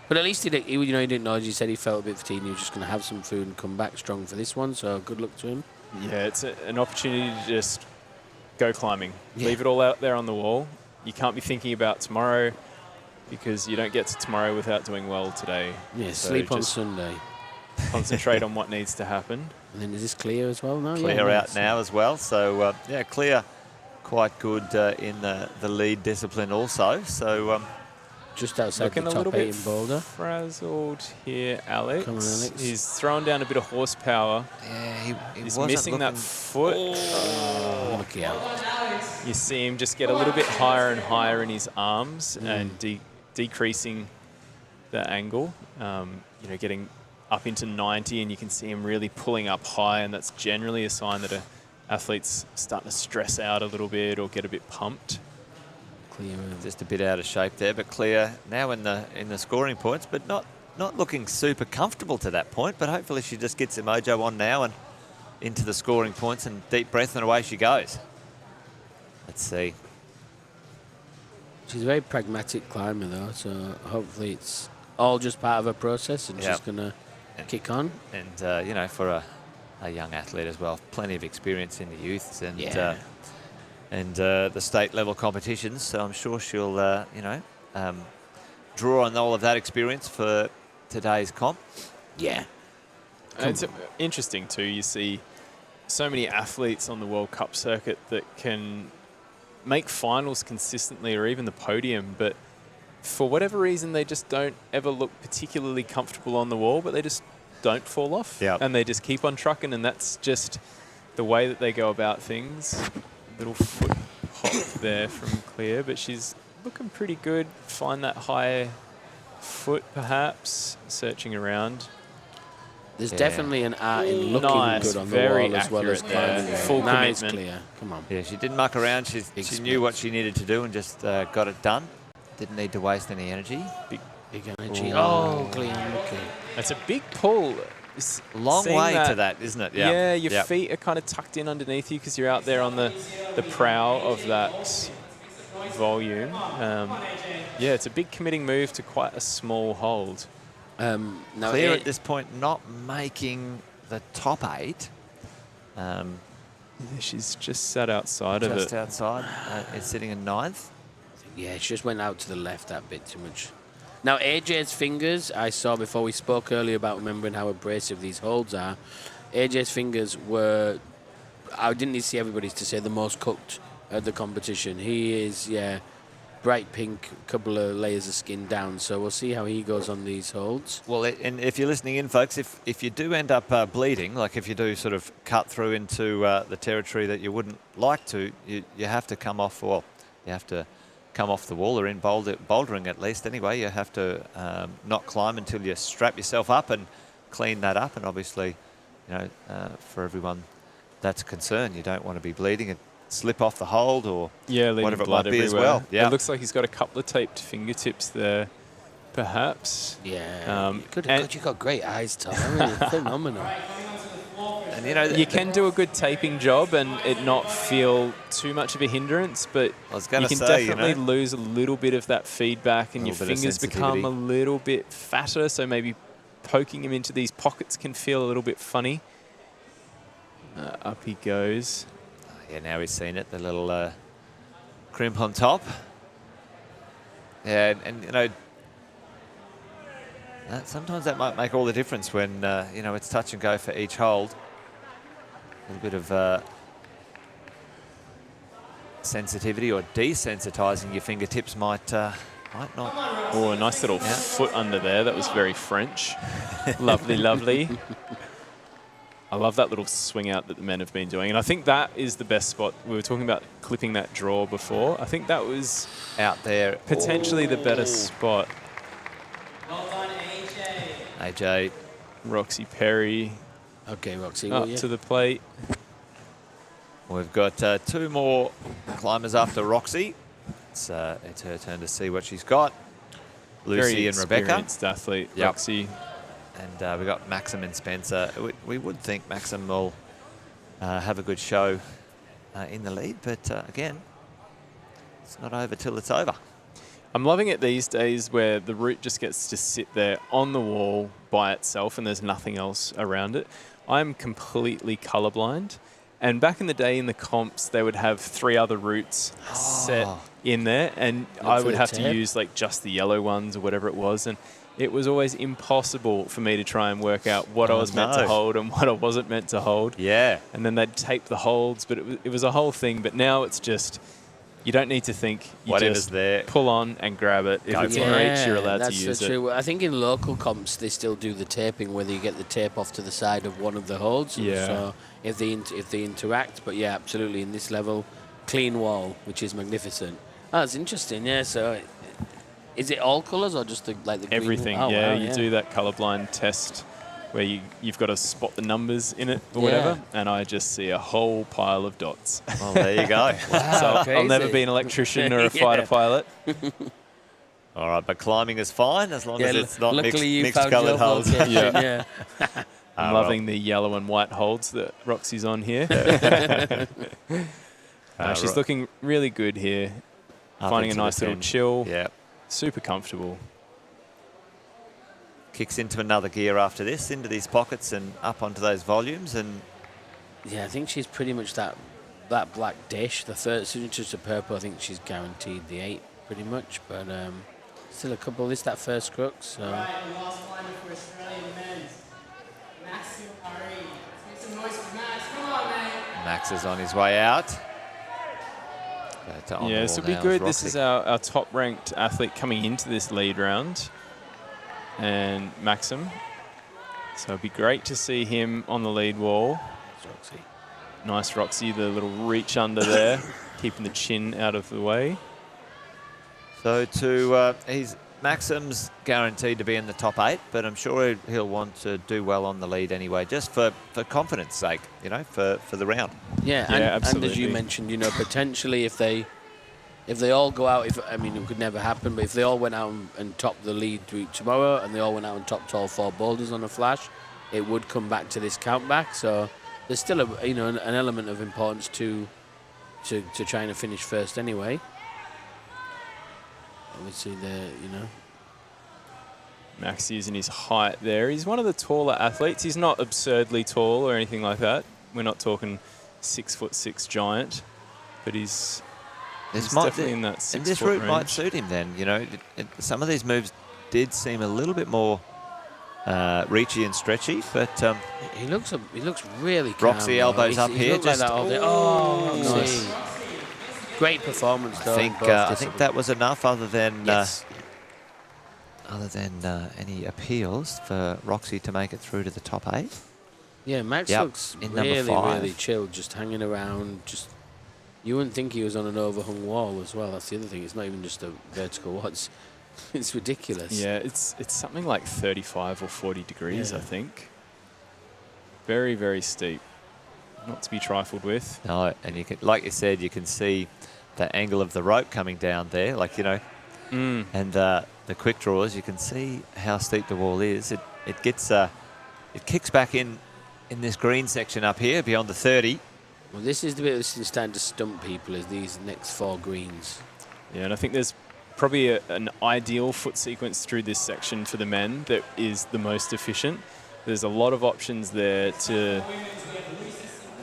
But at least he didn't know. As he said, he felt a bit fatigued. He was just going to have some food and come back strong for this one. So good luck to him. Yeah, it's an opportunity to just go climbing. Yeah. Leave it all out there on the wall. You can't be thinking about tomorrow, because you don't get to tomorrow without doing well today. Yeah, so sleep on Sunday. Concentrate on what needs to happen. And then is this clear as well now? Clear out now as well. So, clear quite good in the lead discipline also. So, just outside looking the top top a little 8 bit in Boulder. Frazzled here, Alex. Come on, Alex. He's throwing down a bit of horsepower. Yeah, he's missing that foot. Lucky out. You see him just get a little bit higher and higher in his arms and decreasing the angle, getting up into 90, and you can see him really pulling up high, and that's generally a sign that an athlete's starting to stress out a little bit or get a bit pumped. Clear. Just a bit out of shape there, but clear now in the scoring points, but not looking super comfortable to that point, but hopefully she just gets her mojo on now and into the scoring points, and deep breath and away she goes. Let's see. She's a very pragmatic climber, though, so hopefully it's all just part of her process, and she's going to kick on. And, for a young athlete as well, plenty of experience in the youths and the state-level competitions, so I'm sure she'll, draw on all of that experience for today's comp. Yeah. And it's interesting, too. You see so many athletes on the World Cup circuit that can make finals consistently or even the podium, but for whatever reason they just don't ever look particularly comfortable on the wall, but they just don't fall off. Yep. And they just keep on trucking, and that's just the way that they go about things. Little foot pop there from Clear, but she's looking pretty good. Find that high foot perhaps, searching around. There's definitely an art in looking good on the wall as well as climbing. Full nice, commitment. Clear. Come on. Yeah, she didn't muck around. She knew what she needed to do and just got it done. Didn't need to waste any energy. Big energy. Oh, Clear. Okay. That's a big pull. Long way to that, isn't it? Yeah, your feet are kind of tucked in underneath you because you're out there on the prow of that volume. It's a big committing move to quite a small hold. Now Clear at this point not making the top 8. She's just sat outside of it. Just outside. It's sitting in 9th. Yeah, she just went out to the left that bit too much. Now, AJ's fingers, I saw before we spoke earlier about remembering how abrasive these holds are. AJ's fingers were, I didn't need to see everybody's to say, the most cooked at the competition. He is, bright pink, couple of layers of skin down. So we'll see how he goes on these holds. Well, and if you're listening in, folks, if you do end up bleeding, like if you do sort of cut through into the territory that you wouldn't like to, you have to come off, well, you have to come off the wall, or in bouldering at least anyway. You have to not climb until you strap yourself up and clean that up. And obviously, you know, for everyone that's concerned, you don't want to be bleeding and slip off the hold or whatever it might be as well. Yeah. It looks like he's got a couple of taped fingertips there, perhaps. Yeah. God, you've got great eyes, Tom. I mean, phenomenal. And you know, you can do a good taping job and it not feel too much of a hindrance, but you can definitely lose a little bit of that feedback, and your fingers become a little bit fatter, so maybe poking him into these pockets can feel a little bit funny. Up he goes. Yeah, now he's seen it, the little crimp on top. Yeah, and you know, sometimes that might make all the difference when, you know, it's touch and go for each hold. A little bit of sensitivity or desensitizing your fingertips might not. Oh, a nice little foot under there. That was very French. Lovely, lovely. I love that little swing out that the men have been doing. And I think that is the best spot. We were talking about clipping that draw before. I think that was out there, potentially the better spot. Well done, AJ. AJ. Roxy Perry. Okay, Roxy. Up to the plate. We've got 2 more climbers after Roxy. It's her turn to see what she's got. Lucy and Rebecca. Very experienced athlete, Roxy. And we've got Maxim and Spencer. We would think Maxim will have a good show in the lead, but again, it's not over till it's over. I'm loving it these days where the route just gets to sit there on the wall by itself and there's nothing else around it. I'm completely colorblind. And back in the day in the comps, they would have 3 other routes set in there, and I would have to use like just the yellow ones or whatever it was. And it was always impossible for me to try and work out what I was meant to hold and what I wasn't meant to hold. Yeah. And then they'd tape the holds, but it was a whole thing. But now it's just, you don't need to think. You whatever's just there, pull on and grab it. If it's in reach, you're allowed to use that's so true. I think in local comps, they still do the taping, whether you get the tape off to the side of one of the holds. Yeah. So if they interact, but yeah, absolutely. In this level, clean wall, which is magnificent. Oh, that's interesting. Yeah. So, is it all colours or just like the green? Everything? Oh, yeah, wow, you do that colourblind test where you've got to spot the numbers in it or whatever, and I just see a whole pile of dots. Well, there you go. Wow, so I'll never be an electrician or a fighter pilot. All right, but climbing is fine as long as it's not luckily mixed coloured holds. Yeah. I'm loving the yellow and white holds that Roxy's on here. She's looking really good here. Finding a nice little chill. Yeah. Super comfortable. Kicks into another gear after this, into these pockets and up onto those volumes. And yeah, I think she's pretty much that black dish. The third signature to purple, I think she's guaranteed the 8 pretty much. But still a couple. This that first crux. So. All right, and last climbing for Australian men's. Maxim Ari. Let's make some noise for Max. Come on, man. Max is on his way out. Yeah, this will be good. This is our top-ranked athlete coming into this lead round, and Maxim. So it'd be great to see him on the lead wall. Roxy. Nice Roxy, the little reach under there, keeping the chin out of the way. So Maxim's guaranteed to be in the top 8, but I'm sure he'll want to do well on the lead anyway, just for confidence sake, you know, for the round. Yeah, and as you mentioned, you know, potentially if they all go out, I mean, it could never happen, but if they all went out and topped the lead route tomorrow, and they all went out and topped all 4 boulders on a flash, it would come back to this countback. So there's still an element of importance to trying to finish first anyway. Obviously, Max using his height there. He's one of the taller athletes. He's not absurdly tall or anything like that. We're not talking 6'6" giant, but he's definitely in that 6 and this foot route range. might suit him then. You know, some of these moves did seem a little bit more reachy and stretchy, but he looks really calm. Roxy elbows up here. Just like that all day. Oh, nice. Great performance, though. I think that was enough, other than Yes. any appeals for Roxy to make it through to the top 8. Yeah, Max Yep, looks in number really, 5. really chilled, just hanging around. Just you wouldn't think he was on an overhung wall as well. That's the other thing. It's not even just a vertical wall. It's ridiculous. Yeah, it's something like 35 or 40 degrees, I think. Very, very steep. Not to be trifled with. No, and you can, like you said, you can see the angle of the rope coming down there, like, you know, and the quick draws, you can see how steep the wall is. It gets it kicks back in this green section up here beyond the 30. Well, this is the bit that's starting to stump people, is these next 4 greens. Yeah, and I think there's probably an ideal foot sequence through this section for the men that is the most efficient. There's a lot of options there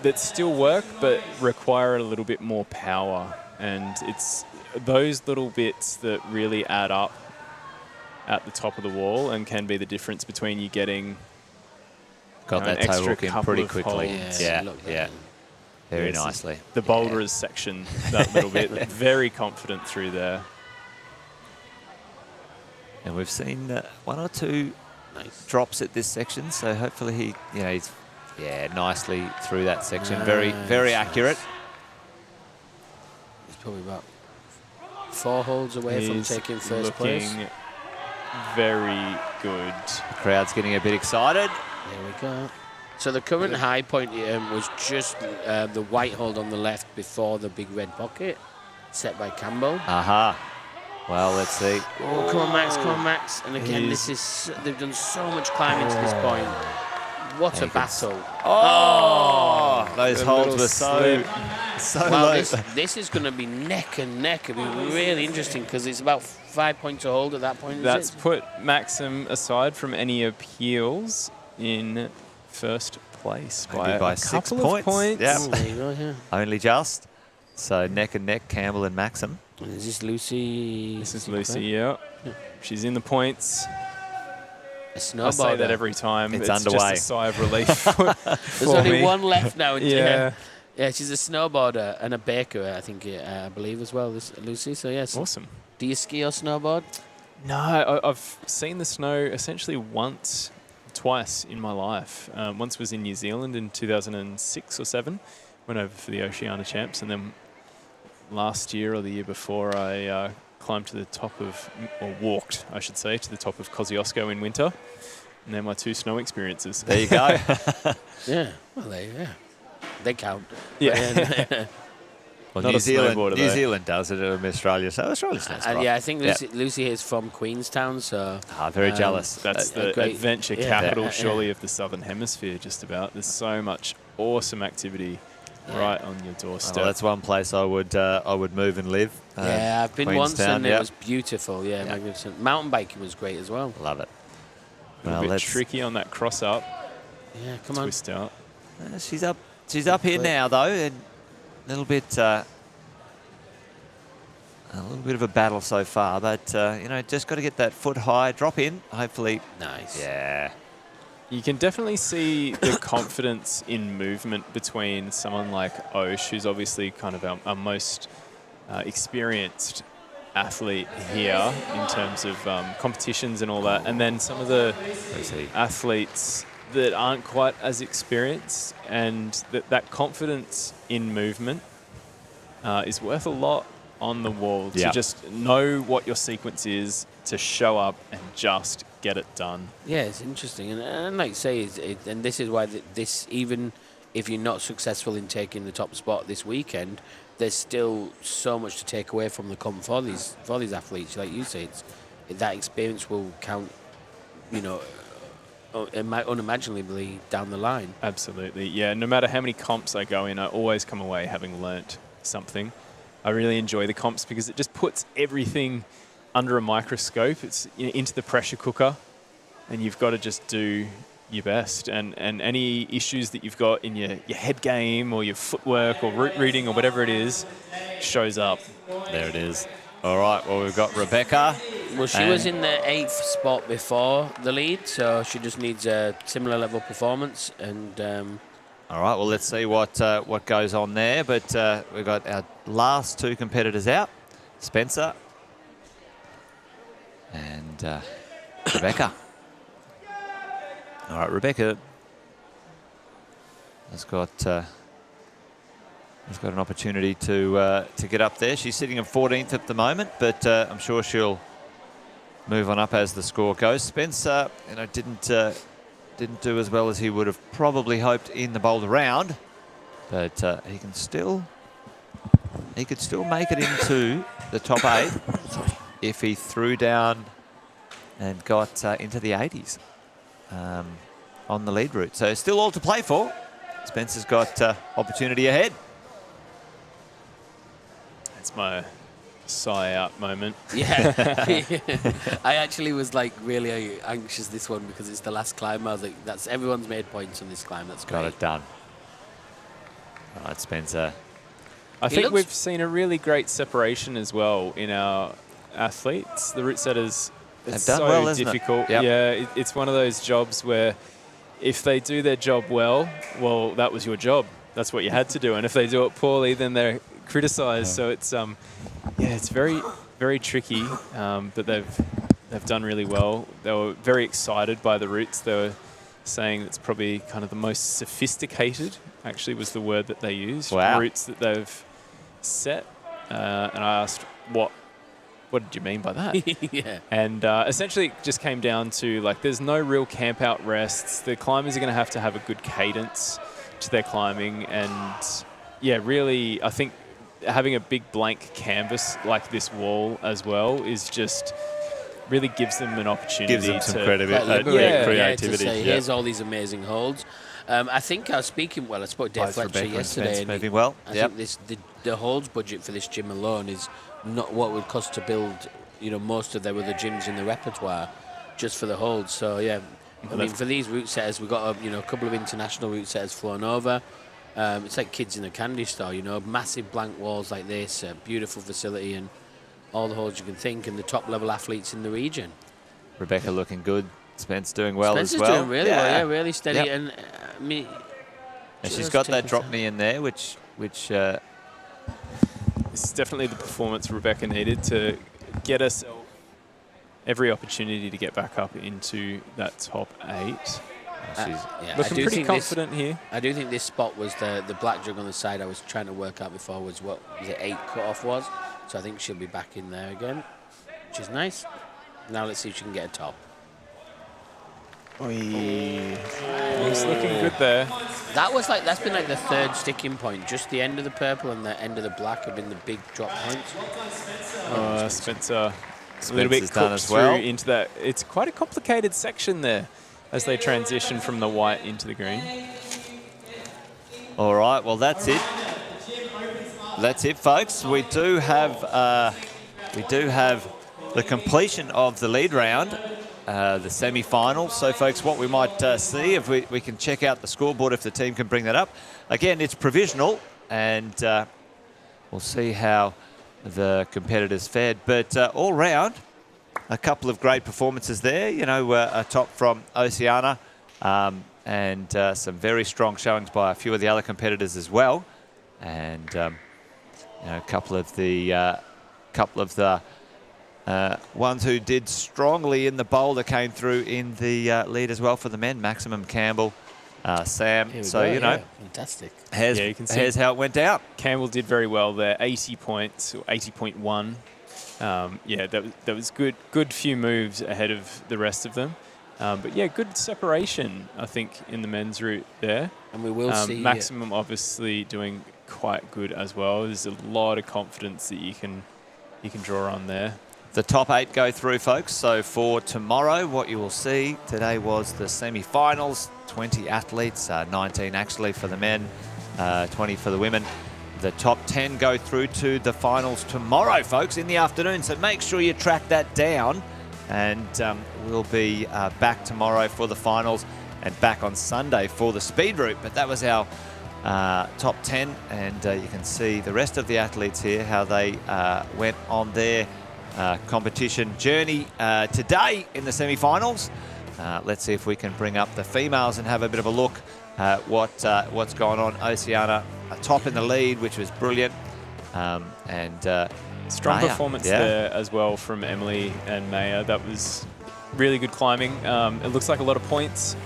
that still work but require a little bit more power, and it's those little bits that really add up at the top of the wall and can be the difference between you getting Got that an toe extra hook in couple pretty of quickly. holds. Yeah. Very Yes, nicely. The boulders section, that little bit, very confident through there. And we've seen 1 or 2 Nice. drops at this section, so hopefully he's nicely through that section. Very, very Nice. accurate. He's probably about 4 holes away from He's taking first place. looking very good. The crowd's getting a bit excited. There we go. So the current high point was just the white hold on the left before the big red pocket, set by Campbell. Aha. Well, let's see. Oh, come on, Max, come on, Max. And again, they've done so much climbing to this point. What a battle. Oh, those A holds little were so Wow, low. this is going to be neck and neck. It'll be really interesting because it's about 5 points a hold at that point. That's is it? put Maxim aside from any appeals in first place Maybe by a 6 couple of points. points. Yep. Oh, there you go, yeah. Only just. So neck and neck, Campbell and Maxim. And is this Lucy? This is Lucy, yeah. She's in the points. A I snowboarder. say that every time. It's Just underway. a sigh of relief There's only one left now. Yeah. Yeah, she's a snowboarder and a baker, I think, I believe as well, this Lucy. So yes. Awesome. Do you ski or snowboard? No, I've seen the snow essentially twice in my life. Once was in New Zealand in 2006 or 7. Went over for the Oceania Champs, and then last year or the year before I climbed to the top of, or walked, I should say, to the top of Kosciuszko in winter. And they're my 2 snow experiences. There you go. Yeah. Well, they count. Yeah. Well, Not New a snowboarder, New though. Zealand does it, Australia. So Australia's nice. Yeah, I think Lucy is from Queenstown, so... Very jealous. That's A the great- adventure yeah. capital, Yeah. surely, of the Southern Hemisphere, just about. There's so much awesome activity right on your doorstep. Well, that's one place I would move and live. Yeah, I've been once Queenstown, and it was beautiful. Yeah, magnificent. Mountain biking was great as well. Love it. a little bit tricky on that cross up, Yeah, come on. twist out. She's up. She's up here now, though, and a little bit of a battle so far. But just got to get that foot high, drop in. Hopefully, Nice. yeah. You can definitely see the confidence in movement between someone like Osh, who's obviously kind of our most experienced athlete here in terms of competitions and all that, and then some of the athletes that aren't quite as experienced, and that confidence in movement is worth a lot on the wall to just know what your sequence is, to show up and just get it done. Yeah, it's interesting. And like you say, and this is why this, even if you're not successful in taking the top spot this weekend, there's still so much to take away from the comp for these athletes. Like you say, that experience will count, unimaginably down the line. Absolutely, yeah. No matter how many comps I go in, I always come away having learnt something. I really enjoy the comps because it just puts everything under a microscope. It's into the pressure cooker, and you've got to just do your best. And any issues that you've got in your head game or your footwork or route reading or whatever it is shows up. There it is. All right. Well, we've got Rebecca. Well, she was in the 8th spot before the lead, so she just needs a similar level performance, and All right, well, let's see what goes on there. But we've got our last two competitors out, Spencer and Rebecca. All right, Rebecca has got an opportunity to get up there. She's sitting in 14th at the moment, but I'm sure she'll move on up as the score goes. Spencer, didn't do as well as he would have probably hoped in the Boulder round, but he could still make it into the top 8 if he threw down and got into the 80s on the lead route. So still all to play for. Spencer's got opportunity ahead. It's my sigh out moment. Yeah. I actually was like really anxious this one because it's the last climb. I was like, that's everyone's made points on this climb. That's great. Got it done. All right, Spencer. I think we've seen a really great separation as well in our athletes. The route setters, it's done so well, isn't it? difficult. Yep. Yeah, it's one of those jobs where if they do their job well, that was your job. That's what you had to do. And if they do it poorly, then they're criticised. So it's it's very, very tricky. But they've done really well. They were very excited by the routes. They were saying it's probably kind of the most sophisticated, actually was the word that they used. Wow. Routes that they've set. And I asked, what did you mean by that? Yeah. And essentially it just came down to, like, there's no real camp out rests. The climbers are going to have a good cadence to their climbing. And, yeah, really, I think having a big blank canvas like this wall as well is just really gives them an opportunity. Gives them some creativity. To say, here's all these amazing holds. I think I was speaking, I spoke to Dave Fletcher yesterday. And moving well. I think the holds budget for this gym alone is not what it would cost to build, most of their other gyms in the repertoire just for the holds. So, yeah, I mean, for these route setters, we've got a couple of international route setters flown over. It's like kids in a candy store, massive blank walls like this, a beautiful facility and all the holds you can think, and the top level athletes in the region. Rebecca looking good. Spence doing well Spencer's as well. doing really well, really steady. Yep. And And she's got that drop knee in there, which this is definitely the performance Rebecca needed to get herself every opportunity to get back up into that top 8. she's Looking pretty confident here. I do think this spot was the black jug on the side I was trying to work out before was what the 8 cut-off was. So I think she'll be back in there again, which is nice. Now let's see if she can get a top. He's looking good there. That's been like the third sticking point. Just the end of the purple and the end of the black have been the big drop points. Spencer a little bit done cooked as well. through into that. It's quite a complicated section there as they transition from the white into the green. all right. Well, that's it. That's it, folks. We do have the completion of the lead round. The semi-final. So, folks, what we might see, if we can check out the scoreboard if the team can bring that up. Again, it's provisional, and we'll see how the competitors fared. But all round, a couple of great performances there. A top from Oceana and some very strong showings by a few of the other competitors as well. And, a couple of the ones who did strongly in the Boulder came through in the lead as well for the men. Maximum Campbell, Sam. So, fantastic. You can see here's how it went down. Campbell did very well there, 80 points, or 80.1. That was good few moves ahead of the rest of them. But yeah, good separation, I think, in the men's route there. And we will see Maximum obviously doing quite good as well. There's a lot of confidence that you can draw on there. The top 8 go through, folks. So for tomorrow, what you will see today was the semi-finals. 20 athletes, 19 actually for the men, 20 for the women. The top 10 go through to the finals tomorrow, folks, in the afternoon. So make sure you track that down. And we'll be back tomorrow for the finals and back on Sunday for the speed route. But that was our top 10. And you can see the rest of the athletes here, how they went on their competition journey today in the semi-finals. Let's see if we can bring up the females and have a bit of a look what's going on. Oceana top in the lead, which was brilliant. Strong Maya, performance yeah. there as well from Emily and Maya. That was really good climbing. It looks like a lot of points,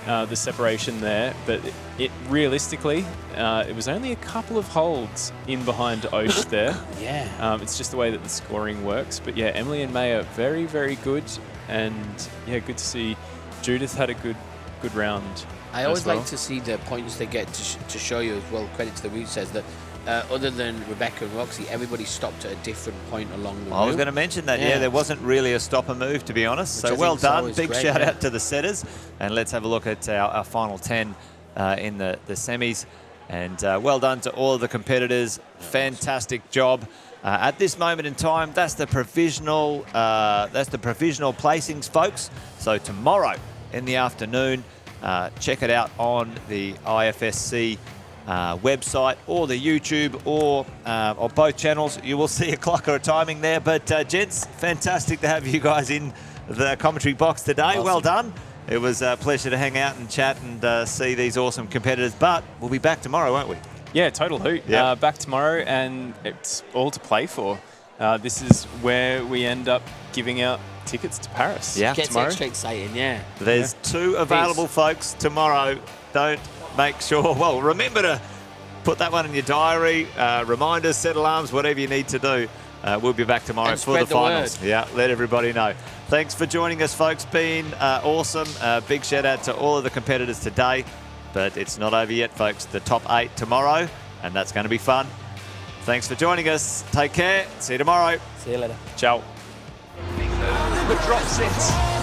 the separation there, but it realistically, it was only a couple of holds in behind Osh there. Yeah. It's just the way that the scoring works. But yeah, Emily and Maya, very, very good. And yeah, good to see Judith had a good round. I always as well. like to see the points they get to show you as well. Credit to the read says that other than Rebecca and Roxy, everybody stopped at a different point along the route. I was going to mention that, yeah, there wasn't really a stopper move, to be honest. Which So I well think is done. always Big great, shout yeah. out to the setters. And let's have a look at our final 10 in the semis. And well done to all of the competitors. Fantastic job. At this moment in time, that's the provisional placings, folks. So tomorrow in the afternoon, check it out on the IFSC website or the YouTube or both channels. You will see a clock or a timing there. But gents, fantastic to have you guys in the commentary box today. Awesome. Well done. It was a pleasure to hang out and chat and see these awesome competitors. But we'll be back tomorrow, won't we? Yeah, total hoot. Yeah. Back tomorrow, and it's all to play for. This is where we end up giving out tickets to Paris. Yeah. Gets tomorrow. extra exciting, yeah. There's 2 available, folks, tomorrow. Don't make sure, well, remember to put that one in your diary, reminders, set alarms, whatever you need to do. We'll be back tomorrow And for the spread the finals. word. Yeah, let everybody know. Thanks for joining us, folks. Been awesome. Big shout out to all of the competitors today. But it's not over yet, folks. The top 8 tomorrow, and that's going to be fun. Thanks for joining us. Take care. See you tomorrow. See you later. Ciao. But drops it.